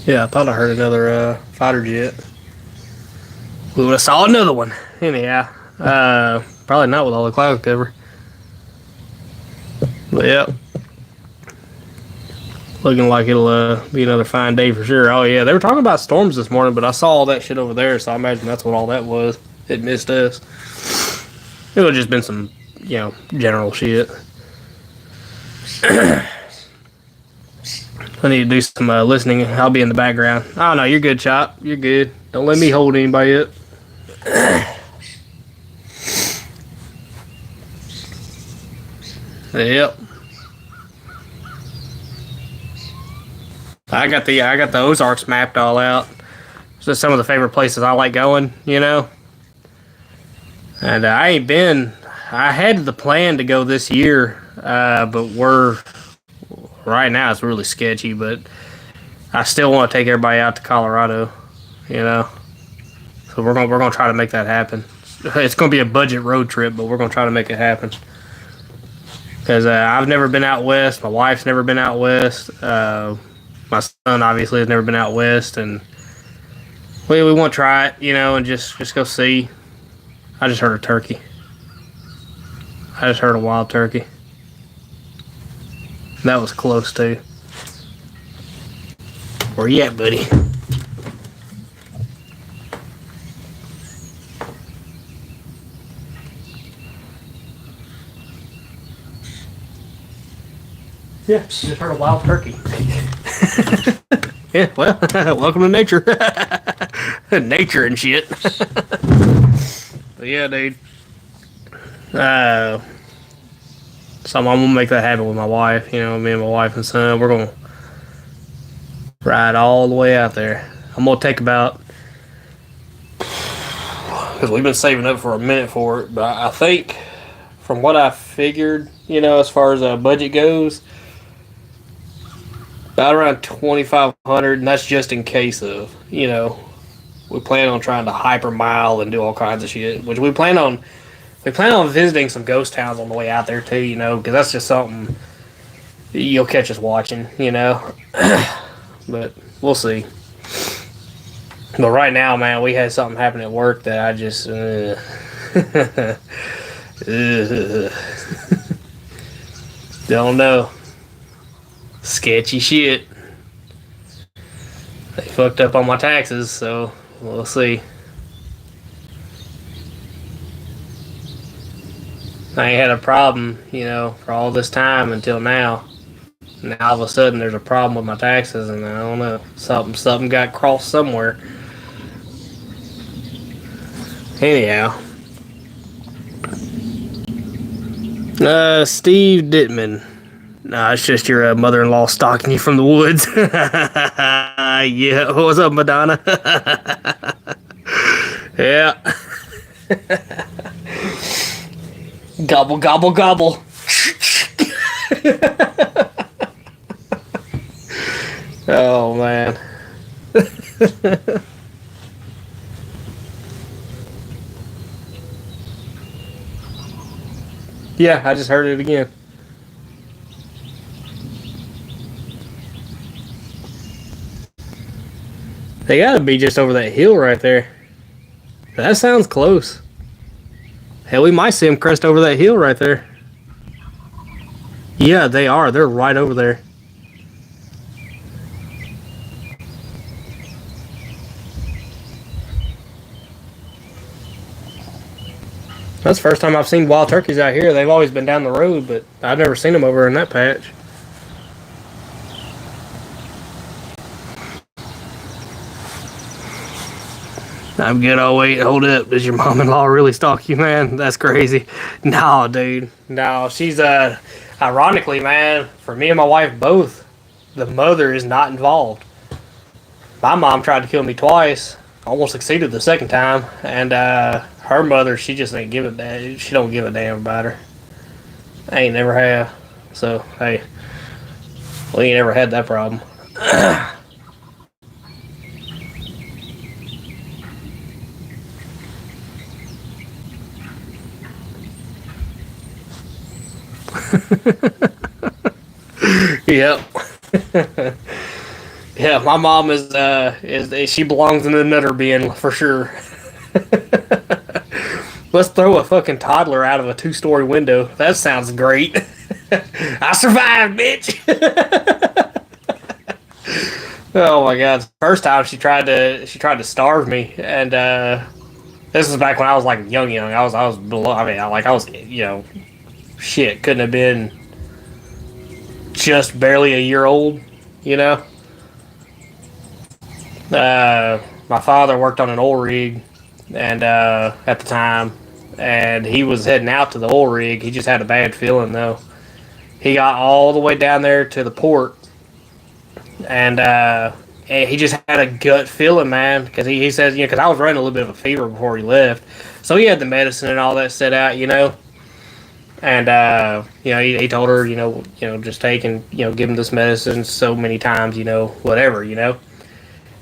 Yeah, I thought I heard another fighter jet. We would have saw another one. Anyhow, probably not with all the cloud cover. But yeah, looking like it'll be another fine day for sure. Oh yeah, they were talking about storms this morning, but I saw all that shit over there, so I imagine that's what all that was. It missed us. It would have just been some, you know, general shit. I need to do some listening. I'll be in the background. Oh, no, you're good, Chop. You're good. Don't let me hold anybody up. Yep. I got the Ozarks mapped all out. It's just some of the favorite places I like going, you know. And I ain't been I had the plan to go this year, but we're right now it's really sketchy. But I still want to take everybody out to Colorado, you know. So we're gonna try to make that happen. It's gonna be a budget road trip, but we're gonna try to make it happen. Because I've never been out west. My wife's never been out west. My son obviously has never been out west, and we want to try it, you know, and just go see. I just heard a turkey. I just heard a wild turkey. That was close too. Where you at, buddy? Yeah, just heard a wild turkey. Yeah, well, welcome to nature. Nature and shit. But yeah, dude. So I'm gonna make that happen with my wife. You know, me and my wife and son. We're gonna ride all the way out there. I'm gonna take about, because we've been saving up for a minute for it. But I think, from what I figured, you know, as far as budget goes, about around 2,500, and that's just in case of, you know, we plan on trying to hyper mile and do all kinds of shit. Which we plan on visiting some ghost towns on the way out there too, you know, because that's just something you'll catch us watching, you know. But we'll see. But right now, man, we had something happen at work that I just don't know. Sketchy shit. They fucked up on my taxes, so we'll see. I ain't had a problem, you know, for all this time until now. Now all of a sudden there's a problem with my taxes, and I don't know, something got crossed somewhere. Anyhow, Steve Dittman. Nah, it's just your mother-in-law stalking you from the woods. Yeah, what's up, Madonna? Yeah. Gobble, gobble, gobble. Oh, man. Yeah, I just heard it again. They gotta be just over that hill right there. That sounds close. Hell, we might see them crest over that hill right there. Yeah, they are. They're right over there. That's the first time I've seen wild turkeys out here. They've always been down the road, but I've never seen them over in that patch. I'm good. Oh, wait, hold up. Does your mom-in-law really stalk you, man? That's crazy. No, dude. No, she's, ironically, man, for me and my wife both, the mother is not involved. My mom tried to kill me twice. Almost succeeded the second time. And, her mother, she just ain't give a damn. She don't give a damn about her. I ain't never have. So, hey, we ain't ever had that problem. Yep. Yeah, my mom is she belongs in the nutter bin for sure. Let's throw a fucking toddler out of a 2-story window. That sounds great. I survived, bitch. Oh my god! First time she tried to starve me, and this was back when I was like young. I was below. I mean, I was, you know, shit, couldn't have been just barely a year old, you know. My father worked on an oil rig, and at the time, and he was heading out to the oil rig. He just had a bad feeling though. He got all the way down there to the port, and he just had a gut feeling, man, because he says, you know, because I was running a little bit of a fever before he left, so he had the medicine and all that set out, you know. And he told her, just take and give him this medicine so many times, whatever,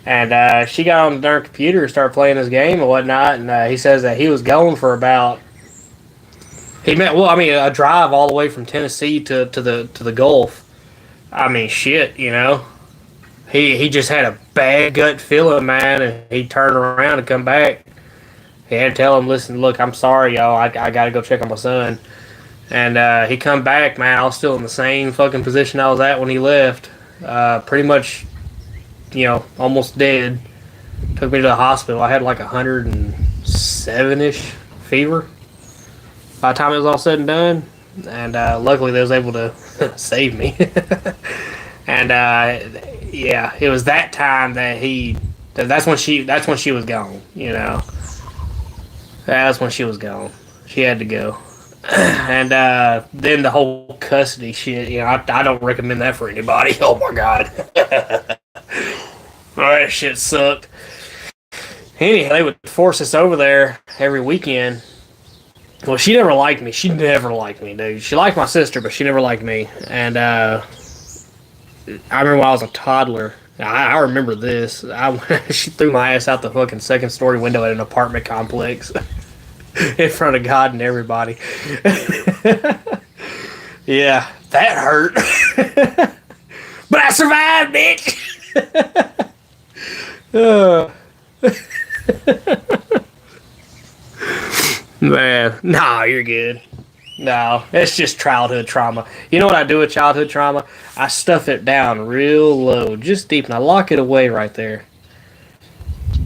And she got on the darn computer and started playing his game and whatnot. And he says that he was going for about a drive all the way from Tennessee to the Gulf. I mean, shit, he just had a bad gut feeling, man, and he turned around and come back. He had to tell him, listen, look, I'm sorry, y'all, I got to go check on my son. And he come back, man. I was still in the same fucking position I was at when he left. Pretty much, almost dead. Took me to the hospital. I had like 107-ish fever by the time it was all said and done. And luckily they was able to save me. And it was that time that that's when she was gone, That's when she was gone. She had to go. And then the whole custody shit, I don't recommend that for anybody. Oh my god. That shit sucked. Anyhow, they would force us over there every weekend. Well, she never liked me. She never liked me, dude. She liked my sister, but she never liked me. And I remember when I was a toddler, I remember this. She threw my ass out the fucking second story window at an apartment complex. In front of God and everybody. Yeah, that hurt. But I survived, bitch! Man, nah, you're good. No, it's just childhood trauma. You know what I do with childhood trauma? I stuff it down real low, just deep, and I lock it away right there.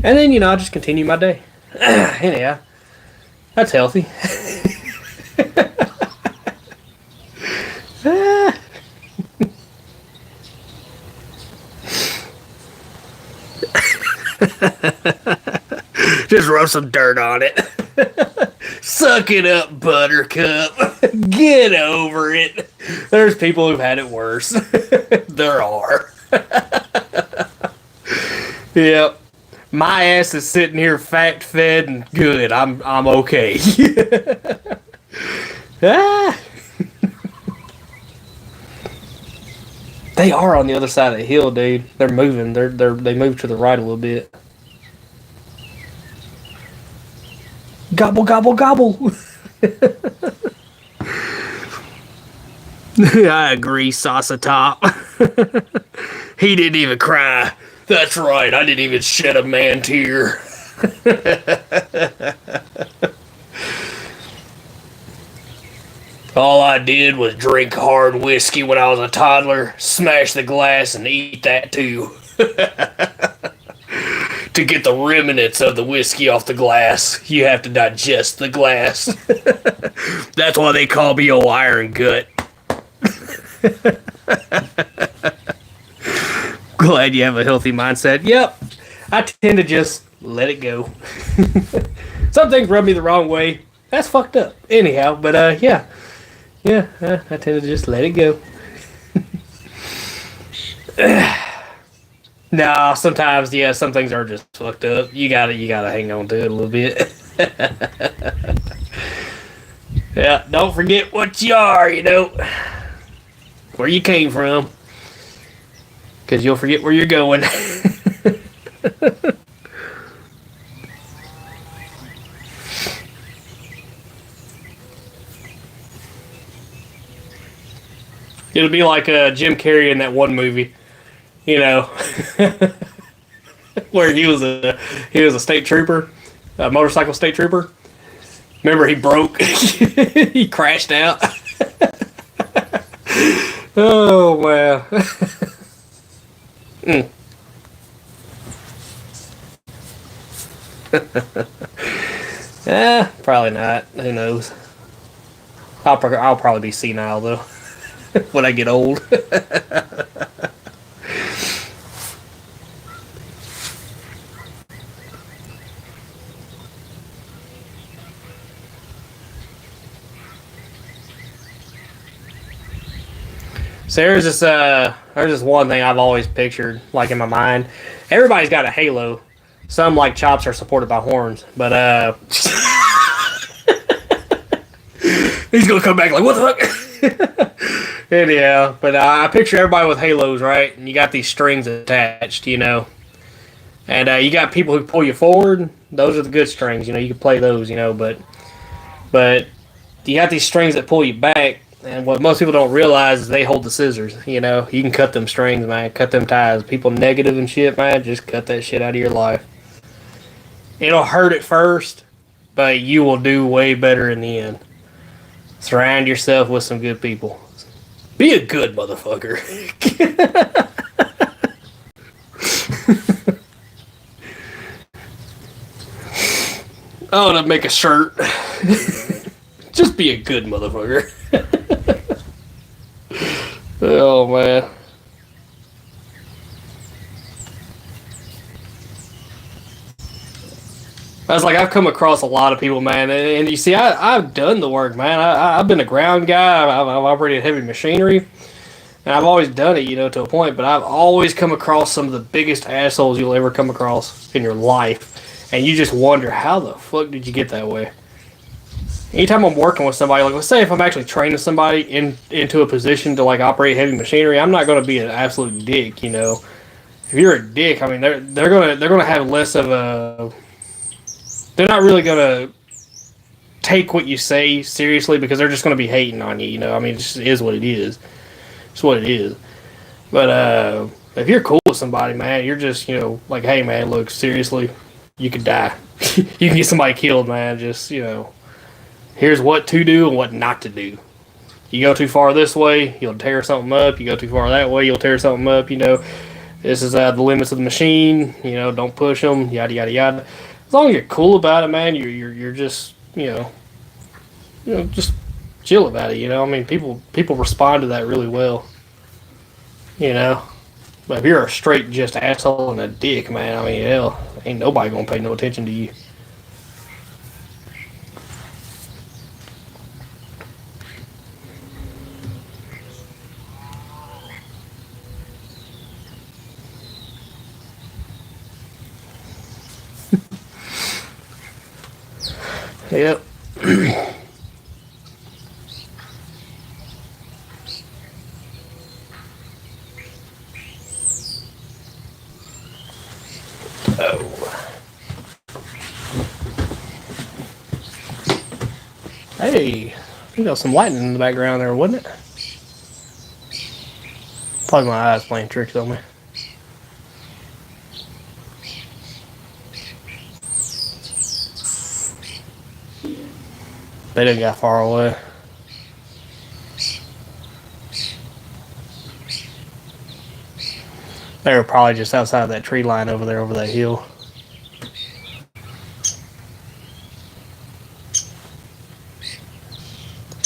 And then, I just continue my day. Anyhow. That's healthy. Just rub some dirt on it. Suck it up, Buttercup. Get over it. There's people who've had it worse. There are. Yep. My ass is sitting here fat, fed, and good. I'm okay. Ah. They are on the other side of the hill, dude. They're moving. They moved to the right a little bit. Gobble, gobble, gobble. I agree, Salsa Top. He didn't even cry. That's right, I didn't even shed a man tear. All I did was drink hard whiskey when I was a toddler, smash the glass, and eat that too. To get the remnants of the whiskey off the glass, you have to digest the glass. That's why they call me old Iron Gut. Glad you have a healthy mindset. Yep, I tend to just let it go. Some things rub me the wrong way. That's fucked up. Anyhow, but yeah, I tend to just let it go. Nah, sometimes, some things are just fucked up. You gotta hang on to it a little bit. Yeah, don't forget what you are, where you came from. Because you'll forget where you're going. It'll be like Jim Carrey in that one movie, where he was a state trooper, a motorcycle state trooper. Remember, he broke, he crashed out. Oh wow. Probably not. Who knows? I'll probably be senile though when I get old. So there's this one thing I've always pictured, like in my mind. Everybody's got a halo. Some, like chops, are supported by horns, but He's gonna come back like, what the fuck? Anyhow, but I picture everybody with halos, right? And you got these strings attached, and you got people who pull you forward. Those are the good strings, you can play those, but you got these strings that pull you back. And what most people don't realize is they hold the scissors. You can cut them strings, man. Cut them ties. People negative and shit, man. Just cut that shit out of your life. It'll hurt at first, but you will do way better in the end. Surround yourself with some good people. Be a good motherfucker. I want to make a shirt. Just be a good motherfucker. Oh, man. I was like, I've come across a lot of people, man, and you see, I've done the work, man. I've been a ground guy. I've operated heavy machinery, and I've always done it, to a point. But I've always come across some of the biggest assholes you'll ever come across in your life, and you just wonder, how the fuck did you get that way? Anytime I'm working with somebody, like let's say if I'm actually training somebody into a position to like operate heavy machinery, I'm not going to be an absolute dick, If you're a dick, I mean they're gonna have less of a. They're not really gonna take what you say seriously because they're just gonna be hating on you. I mean, it just is what it is. It's what it is. But if you're cool with somebody, man, you're just like, hey, man, look, seriously, you could die. You can get somebody killed, man. Just here's what to do and what not to do. You go too far this way, you'll tear something up. You go too far that way, you'll tear something up. This is the limits of the machine. Don't push them. Yada yada yada. As long as you're cool about it, man, you're just just chill about it. I mean, people respond to that really well. But if you're a straight just asshole and a dick, man, I mean, hell, ain't nobody gonna pay no attention to you. Yep. Oh. Hey, I think there was some lightning in the background there, wasn't it? Probably my eyes playing tricks on me. They didn't get far away. They were probably just outside that tree line over there, over that hill.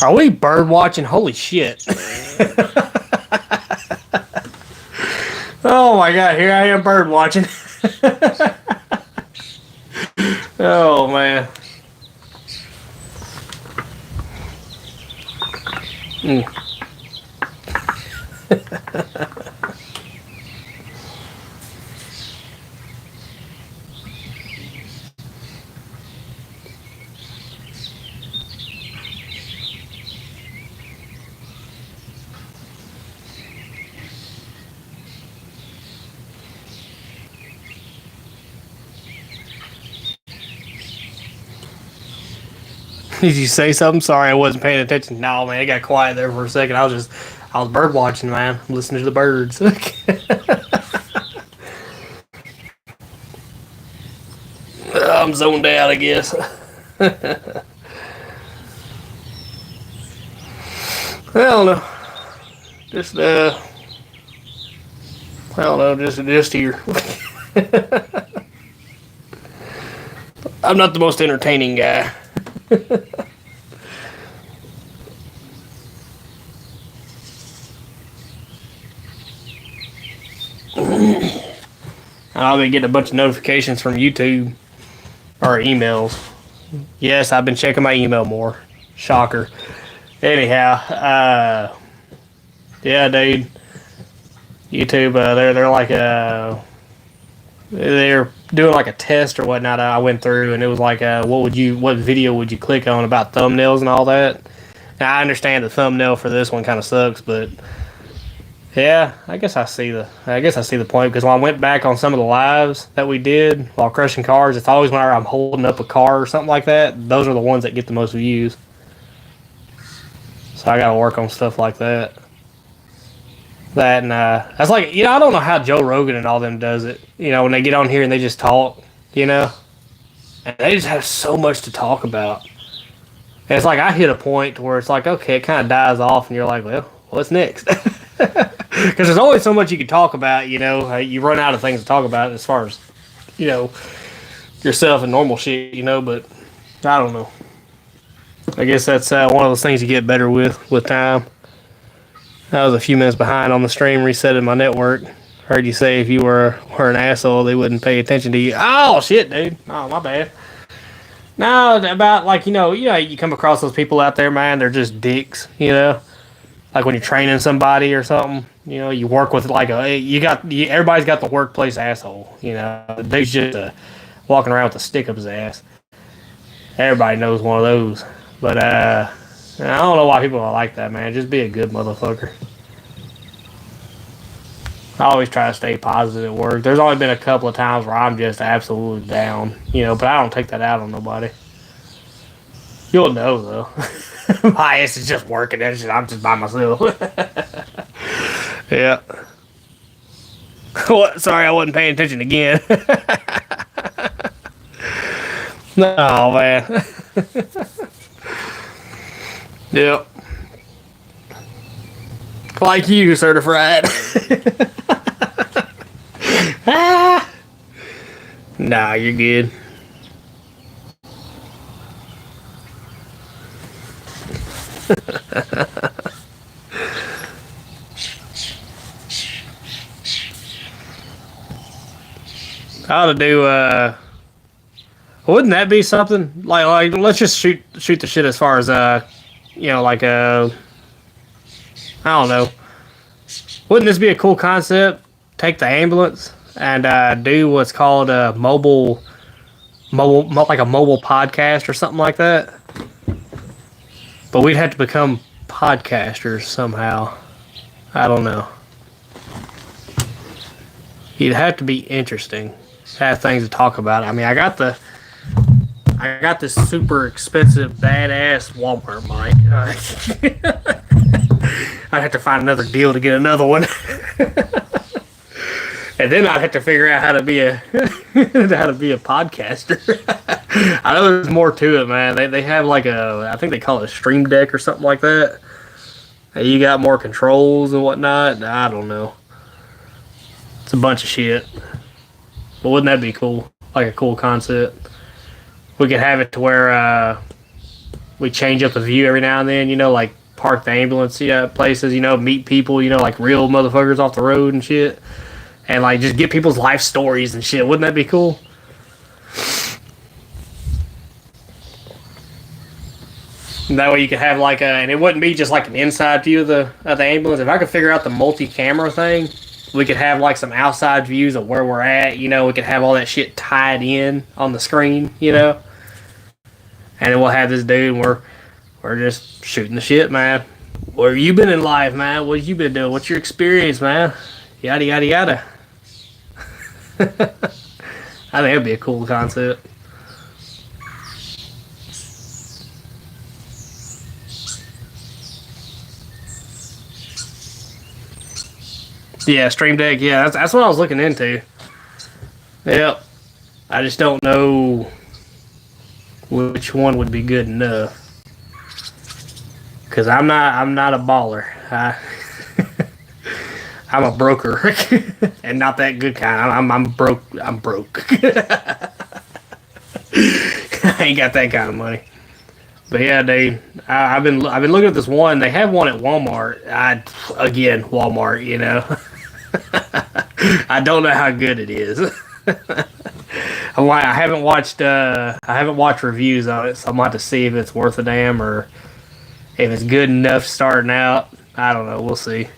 Are we bird watching? Holy shit. Oh my god, here I am bird watching. Oh man. Did you say something? Sorry, I wasn't paying attention. No, man, it got quiet there for a second. I was bird watching, man. I'm listening to the birds. I'm zoned out, I guess. I don't know. I don't know, just here. I'm not the most entertaining guy. I've been getting a bunch of notifications from YouTube or emails. Yes, I've been checking my email more. Shocker. Anyhow, yeah, dude. YouTube, they're like they're doing like a test or whatnot. I went through and it was like, what video would you click on about thumbnails and all that? Now, I understand the thumbnail for this one kind of sucks, but yeah, I guess I see the point, because when I went back on some of the lives that we did while crushing cars, it's always whenever I'm holding up a car or something like that. Those are the ones that get the most views. So I gotta work on stuff like that. That and that's like, I don't know how Joe Rogan and all them does it. When they get on here and they just talk, and they just have so much to talk about. And it's like I hit a point where it's like, okay, it kind of dies off, and you're like, well, what's next? Because there's only so much you can talk about. You run out of things to talk about as far as yourself and normal shit. But I don't know. I guess that's one of those things you get better with time. I was a few minutes behind on the stream resetting my network. Heard you say if you were an asshole, they wouldn't pay attention to you. Oh, shit, dude. Oh, my bad. No, about, like, you come across those people out there, man, they're just dicks, Like when you're training somebody or something, you work with, like, everybody's got the workplace asshole, The dude's just walking around with a stick up his ass. Everybody knows one of those. But, I don't know why people are like that, man. Just be a good motherfucker. I always try to stay positive at work. There's only been a couple of times where I'm just absolutely down, but I don't take that out on nobody. You'll know, though. My ass is just working. I'm just by myself. Yeah. What? Sorry, I wasn't paying attention again. No, man. Yep. Like you, certified. Ah. Nah, you're good. I ought to do, wouldn't that be something? Like let's just shoot the shit as far as, like, I don't know. Wouldn't this be a cool concept? Take the ambulance and do what's called a mobile, like a mobile podcast or something like that. But we'd have to become podcasters somehow. I don't know. You'd have to be interesting. Have things to talk about. I mean, I got this super expensive, badass Walmart mic. I'd have to find another deal to get another one. And then I'd have to figure out how to be a podcaster. I know there's more to it, man. They have like I think they call it a stream deck or something like that. You got more controls and whatnot. I don't know. It's a bunch of shit. But wouldn't that be cool? Like a cool concept. We could have it to where we change up the view every now and then, like park the ambulance places, meet people, like real motherfuckers off the road and shit. And like just get people's life stories and shit. Wouldn't that be cool? And that way you could have like and it wouldn't be just like an inside view of the ambulance. If I could figure out the multi-camera thing, we could have like some outside views of where we're at, we could have all that shit tied in on the screen, And then we'll have this dude and we're just shooting the shit, man. Where you been in life, man? What you been doing? What's your experience, man? Yada yada yada. I think that'd be a cool concept. Yeah, Stream Deck. Yeah, that's what I was looking into. Yep. I just don't know which one would be good enough. Cause I'm not a baller. I'm a broker, and not that good kind. I'm broke. I'm broke. I ain't got that kind of money. But yeah, dude, I've been looking at this one. They have one at Walmart. Walmart. I don't know how good it is. I haven't watched reviews on it, so I'm about to see if it's worth a damn or if it's good enough starting out. I don't know. We'll see.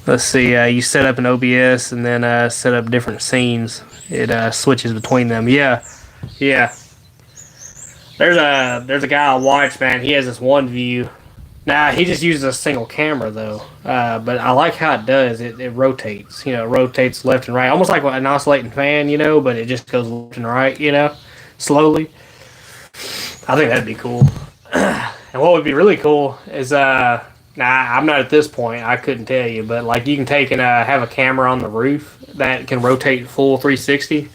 Let's see. You set up an OBS and then set up different scenes. It switches between them. Yeah. There's a guy I watch, man. He has this one view. Nah, he just uses a single camera though. But I like how it does. It rotates. You know, it rotates left and right, almost like an oscillating fan. You know, but it just goes left and right. You know, slowly. I think that'd be cool. And what would be really cool is nah, I'm not at this point. I couldn't tell you, but like you can take and have a camera on the roof that can rotate full 360,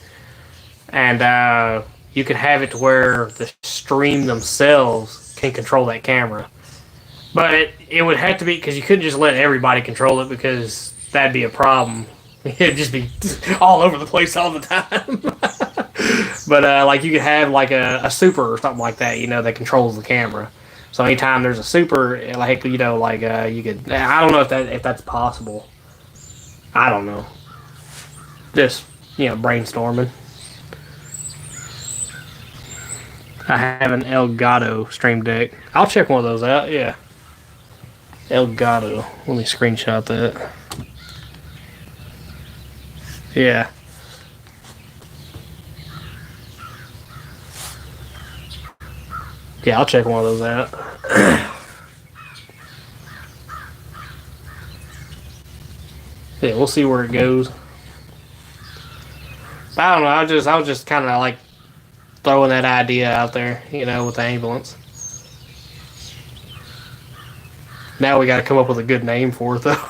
and you can have it to where the stream themselves can control that camera. But it would have to be because you couldn't just let everybody control it because that'd be a problem. It'd just be all over the place all the time. But like you could have like a super or something like that, you know, that controls the camera. So anytime there's a super, like you know, like you could. I don't know if that's possible. I don't know. Just brainstorming. I have an Elgato Stream Deck. I'll check one of those out. Yeah, Elgato. Let me screenshot that. Yeah. Yeah, I'll check one of those out. Yeah, we'll see where it goes. I don't know. I was just kind of like throwing that idea out there, you know, with the ambulance. Now we got to come up with a good name for it, though.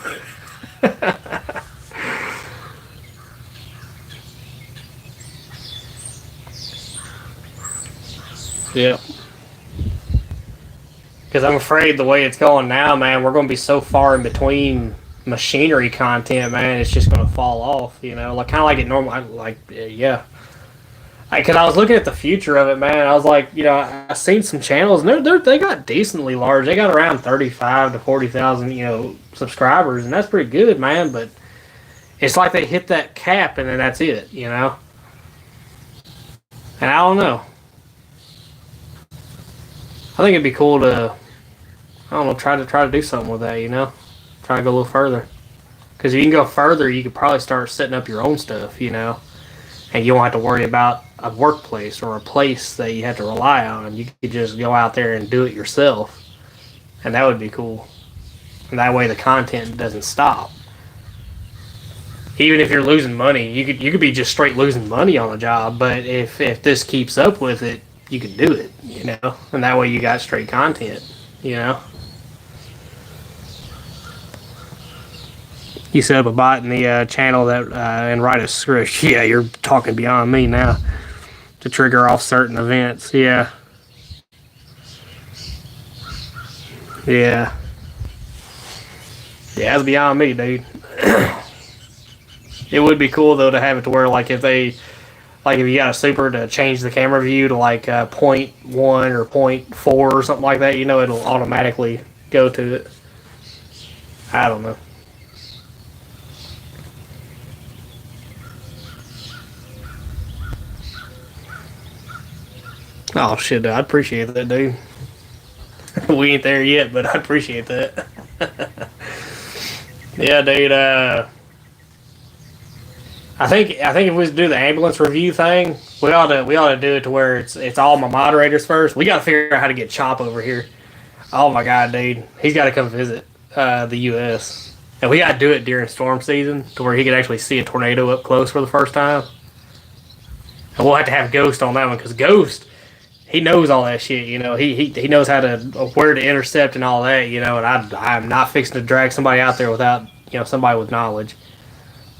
Yeah. Because I'm afraid the way it's going now, man, we're going to be so far in between machinery content, man. It's just going to fall off, you know, like kind of like it normal. Like, yeah. Because I was looking at the future of it, man. I was like, you know, I seen some channels, and they got decently large. They got around 35 to 40,000, you know, subscribers, and that's pretty good, man. But it's like they hit that cap, and then that's it, you know. And I don't know. I think it'd be cool to, I don't know, try to do something with that, you know, try to go a little further. Because if you can go further, you could probably start setting up your own stuff, you know, and you don't have to worry about a workplace or a place that you have to rely on. You could just go out there and do it yourself, and that would be cool. And that way, the content doesn't stop. Even if you're losing money, you could be just straight losing money on a job. But if this keeps up with it, you can do it, you know, and that way you got straight content, you know. You set up a bot in the channel that and write a script. Yeah, you're talking beyond me now. To trigger off certain events. Yeah. Yeah. Yeah, that's beyond me, dude. It would be cool though to have it to where like if you got a super to change the camera view to like 0.1 or 0.4 or something like that, you know, it'll automatically go to it. I don't know. Oh shit, dude, I'd appreciate that, dude. We ain't there yet, but I'd appreciate that. Yeah, dude. I think if we do the ambulance review thing, we ought to do it to where it's all my moderators first. We got to figure out how to get Chop over here. Oh my god, dude, he's got to come visit the U.S. and we got to do it during storm season to where he could actually see a tornado up close for the first time. And we'll have to have Ghost on that one because Ghost, he knows all that shit. You know, he knows how to where to intercept and all that. You know, and I'm not fixing to drag somebody out there without somebody with knowledge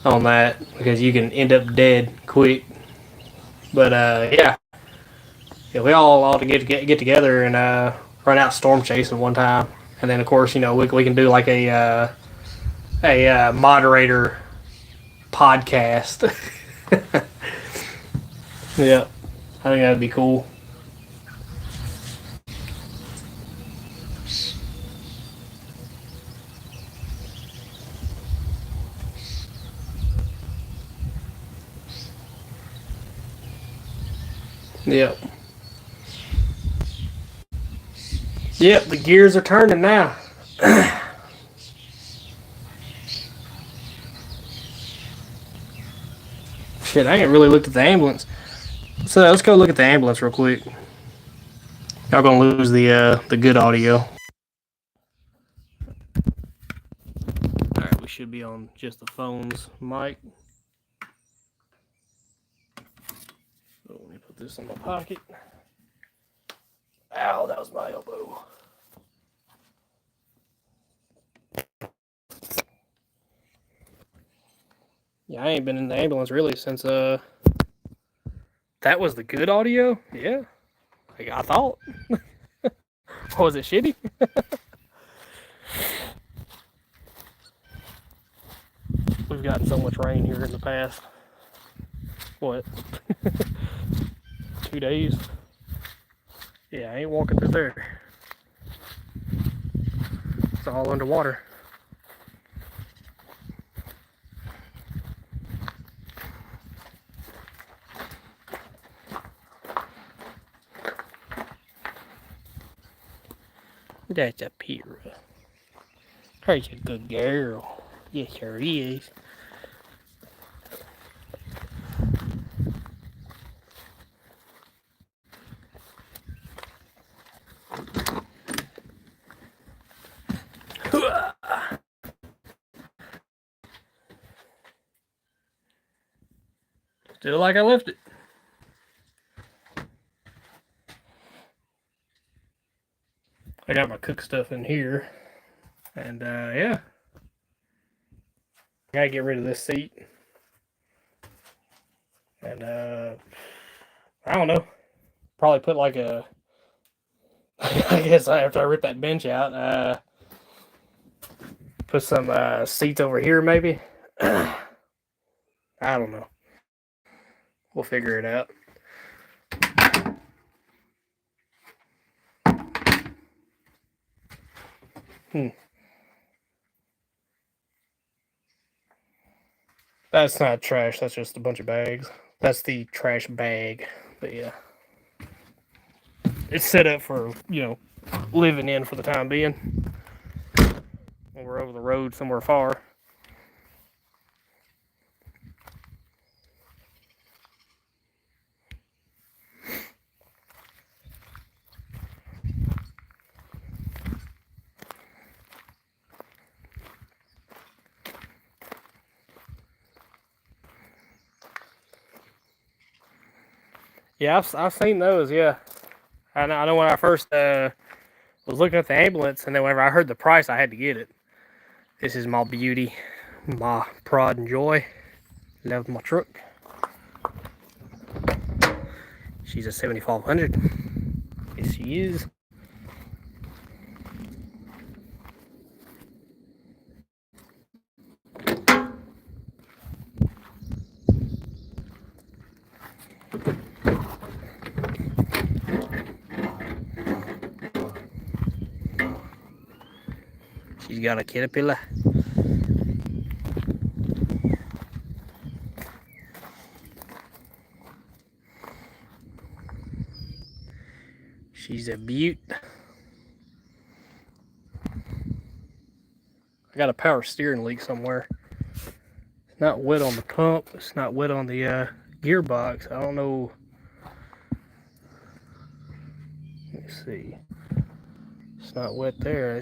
on that because you can end up dead quick. But yeah, we all ought to get together and run out storm chasing one time, and then of course we can do like a moderator podcast. Yeah, I think that'd be cool. Yep. Yep, the gears are turning now. Shit, I ain't really looked at the ambulance. So let's go look at the ambulance real quick. Y'all gonna lose the good audio. All right, we should be on just the phone's mic. So let me put this in my pocket. Ow, that was my elbow. Yeah, I ain't been in the ambulance really since that was the good audio. Yeah, like I thought. Was it shitty? We've gotten so much rain here in the past. What? 2 days? Yeah, I ain't walking through there. It's all underwater. That's a Pira. Her's a good girl. Yes, her is. Still like I left it. I got my cook stuff in here. And yeah. I gotta get rid of this seat. And I don't know. Probably put like a I guess after I rip that bench out, put some seats over here maybe. I don't know. We'll figure it out. That's not trash. That's just a bunch of bags. That's the trash bag. But yeah. It's set up for, living in for the time being. When we're over the road somewhere far. Yeah, I've seen those, yeah. I know when I first was looking at the ambulance, and then whenever I heard the price, I had to get it. This is my beauty, my pride and joy. Love my truck. She's a 7500. Yes, she is. She's got a caterpillar. She's a beaut. I got a power steering leak somewhere. It's not wet on the pump. It's not wet on the gearbox. I don't know. Let me see. It's not wet there.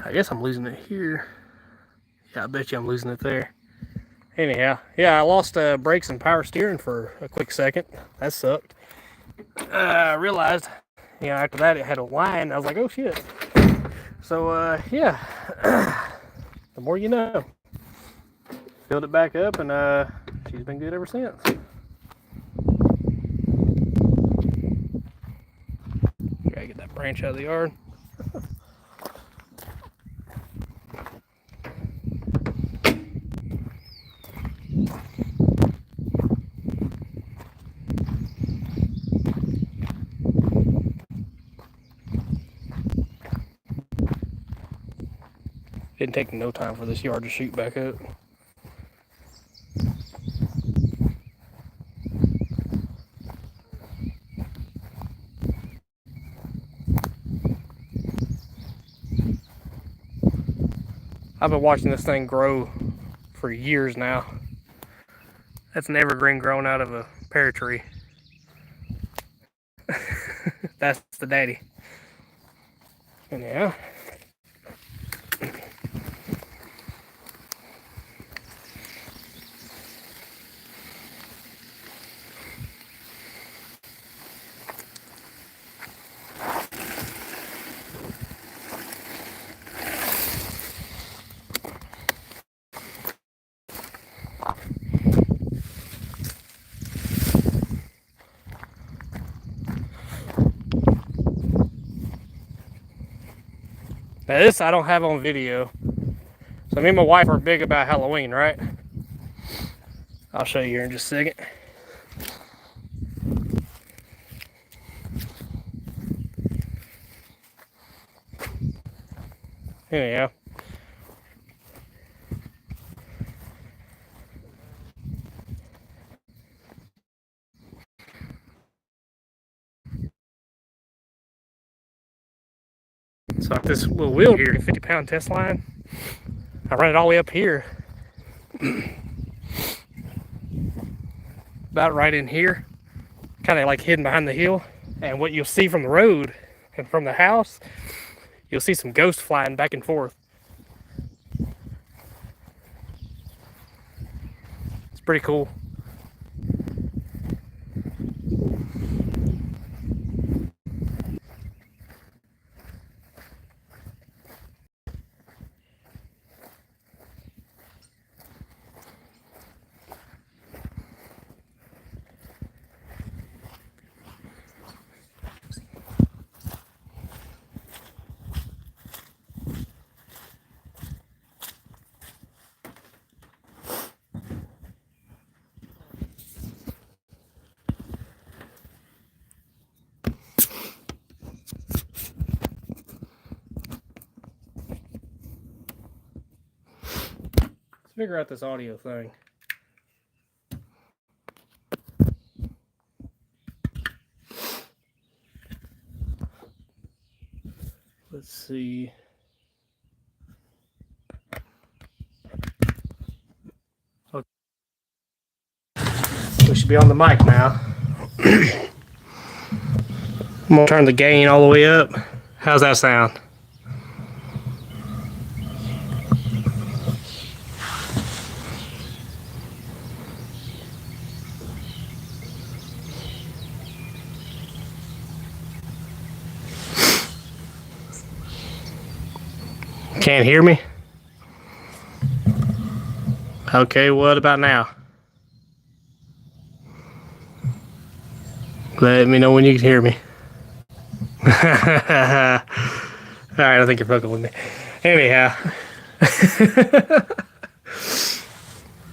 I guess I'm losing it here. Yeah, I bet you I'm losing it there. Anyhow, yeah, I lost brakes and power steering for a quick second. That sucked. I realized, after that it had a line. I was like, oh shit. So, yeah. The more you know. Filled it back up, and she's been good ever since. Gotta get that branch out of the yard. Didn't take no time for this yard to shoot back up. I've been watching this thing grow for years now. That's an evergreen growing out of a pear tree. That's the daddy. And yeah. Now this I don't have on video. So me and my wife are big about Halloween, right? I'll show you here in just a second. Anyhow. So like this little wheel here, 50-pound test line. I run it all the way up here. About right in here. Kind of like hidden behind the hill. And what you'll see from the road and from the house, you'll see some ghosts flying back and forth. It's pretty cool. Figure out this audio thing. Let's see. Okay. We should be on the mic now. I'm gonna turn the gain all the way up. How's that sound? Can't hear me? Okay, what about now? Let me know when you can hear me. Alright, I think you're fucking with me. Anyhow.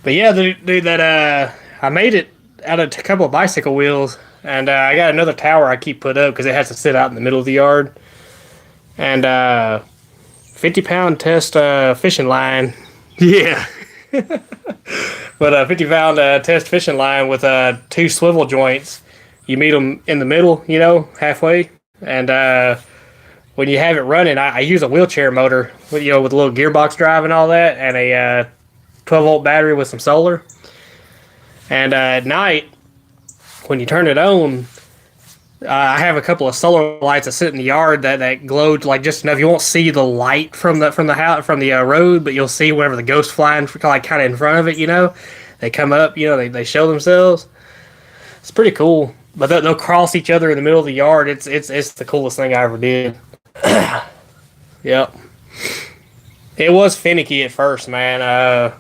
But yeah, dude, that I made it out of a couple of bicycle wheels, and I got another tower I keep put up because it has to sit out in the middle of the yard. And 50-pound test fishing line. Yeah. But a 50-pound test fishing line with 2 swivel joints. You meet them in the middle, you know, halfway. And when you have it running, I use a wheelchair motor, with, you know, with a little gearbox drive and all that, and a 12-volt battery with some solar. And at night, when you turn it on, I have a couple of solar lights that sit in the yard that glow like just enough. You won't see the light from the house from the road, but you'll see whenever the ghosts flying like kind of in front of it. You know, they come up. You know, they show themselves. It's pretty cool. But they'll cross each other in the middle of the yard. It's the coolest thing I ever did. Yep. It was finicky at first, man.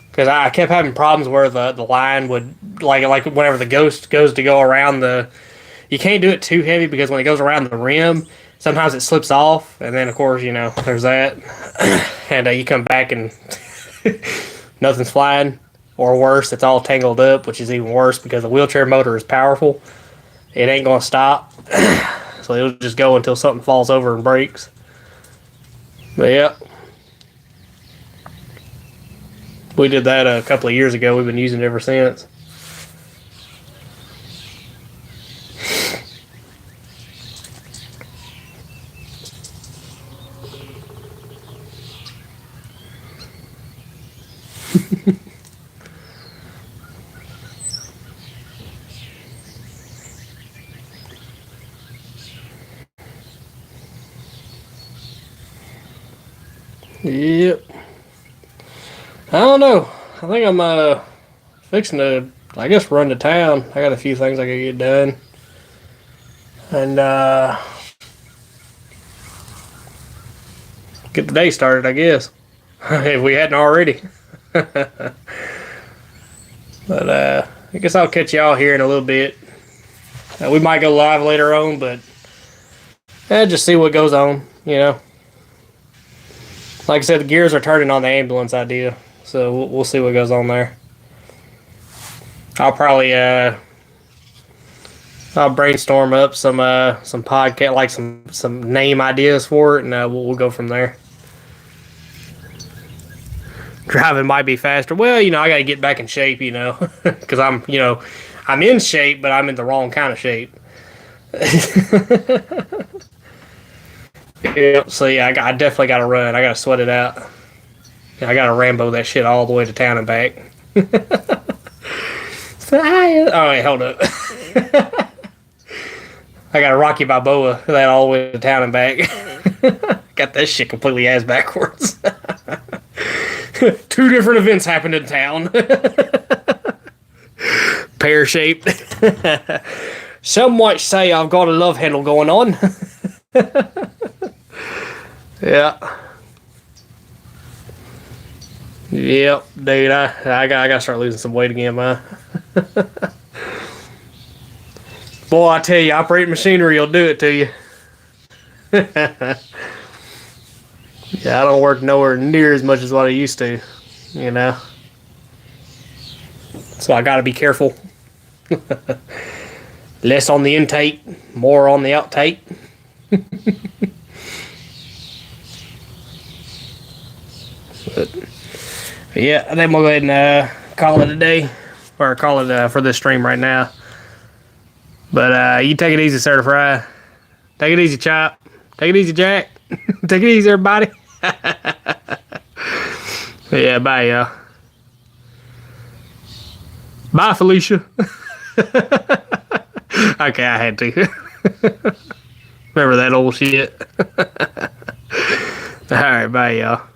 Because I kept having problems where the line would like whenever the ghost goes to go around the. You can't do it too heavy because when it goes around the rim, sometimes it slips off, and then of course you know there's that, and you come back and nothing's flying, or worse, it's all tangled up, which is even worse because the wheelchair motor is powerful. It ain't gonna stop, so it'll just go until something falls over and breaks. But yeah, we did that a couple of years ago. We've been using it ever since. Yep. I don't know. I think I'm fixing to, I guess, run to town. I got a few things I gotta get done. And get the day started, I guess. If we hadn't already. But I guess I'll catch y'all here in a little bit. We might go live later on, but just see what goes on, you know. Like I said, the gears are turning on the ambulance idea, so we'll see what goes on there. I'll probably I'll brainstorm up some podcast, like some name ideas for it, and we'll go from there. Driving might be faster. Well, you know, I got to get back in shape, you know, because I'm in shape, but I'm in the wrong kind of shape. Yeah, so yeah, I definitely got to run. I got to sweat it out. I got to Rambo that shit all the way to town and back. Oh, wait, hold up. I got to Rocky Balboa that all the way to town and back. Got that shit completely ass backwards. 2 different events happened in town. Pear-shaped. Some might say I've got a love handle going on. Yeah. Yep, dude. I got to start losing some weight again, man. Boy, I tell you, operating machinery will do it to you. Yeah, I don't work nowhere near as much as what I used to, you know. So I got to be careful. Less on the intake, more on the outtake. But yeah, I think we'll go ahead and call it a day, or call it for this stream right now. But you take it easy, Sir Fry. Take it easy, Chop. Take it easy, Jack. Take it easy, everybody. Yeah, bye, y'all. Bye, Felicia. Okay, I had to. Remember that old shit? All right, bye, y'all.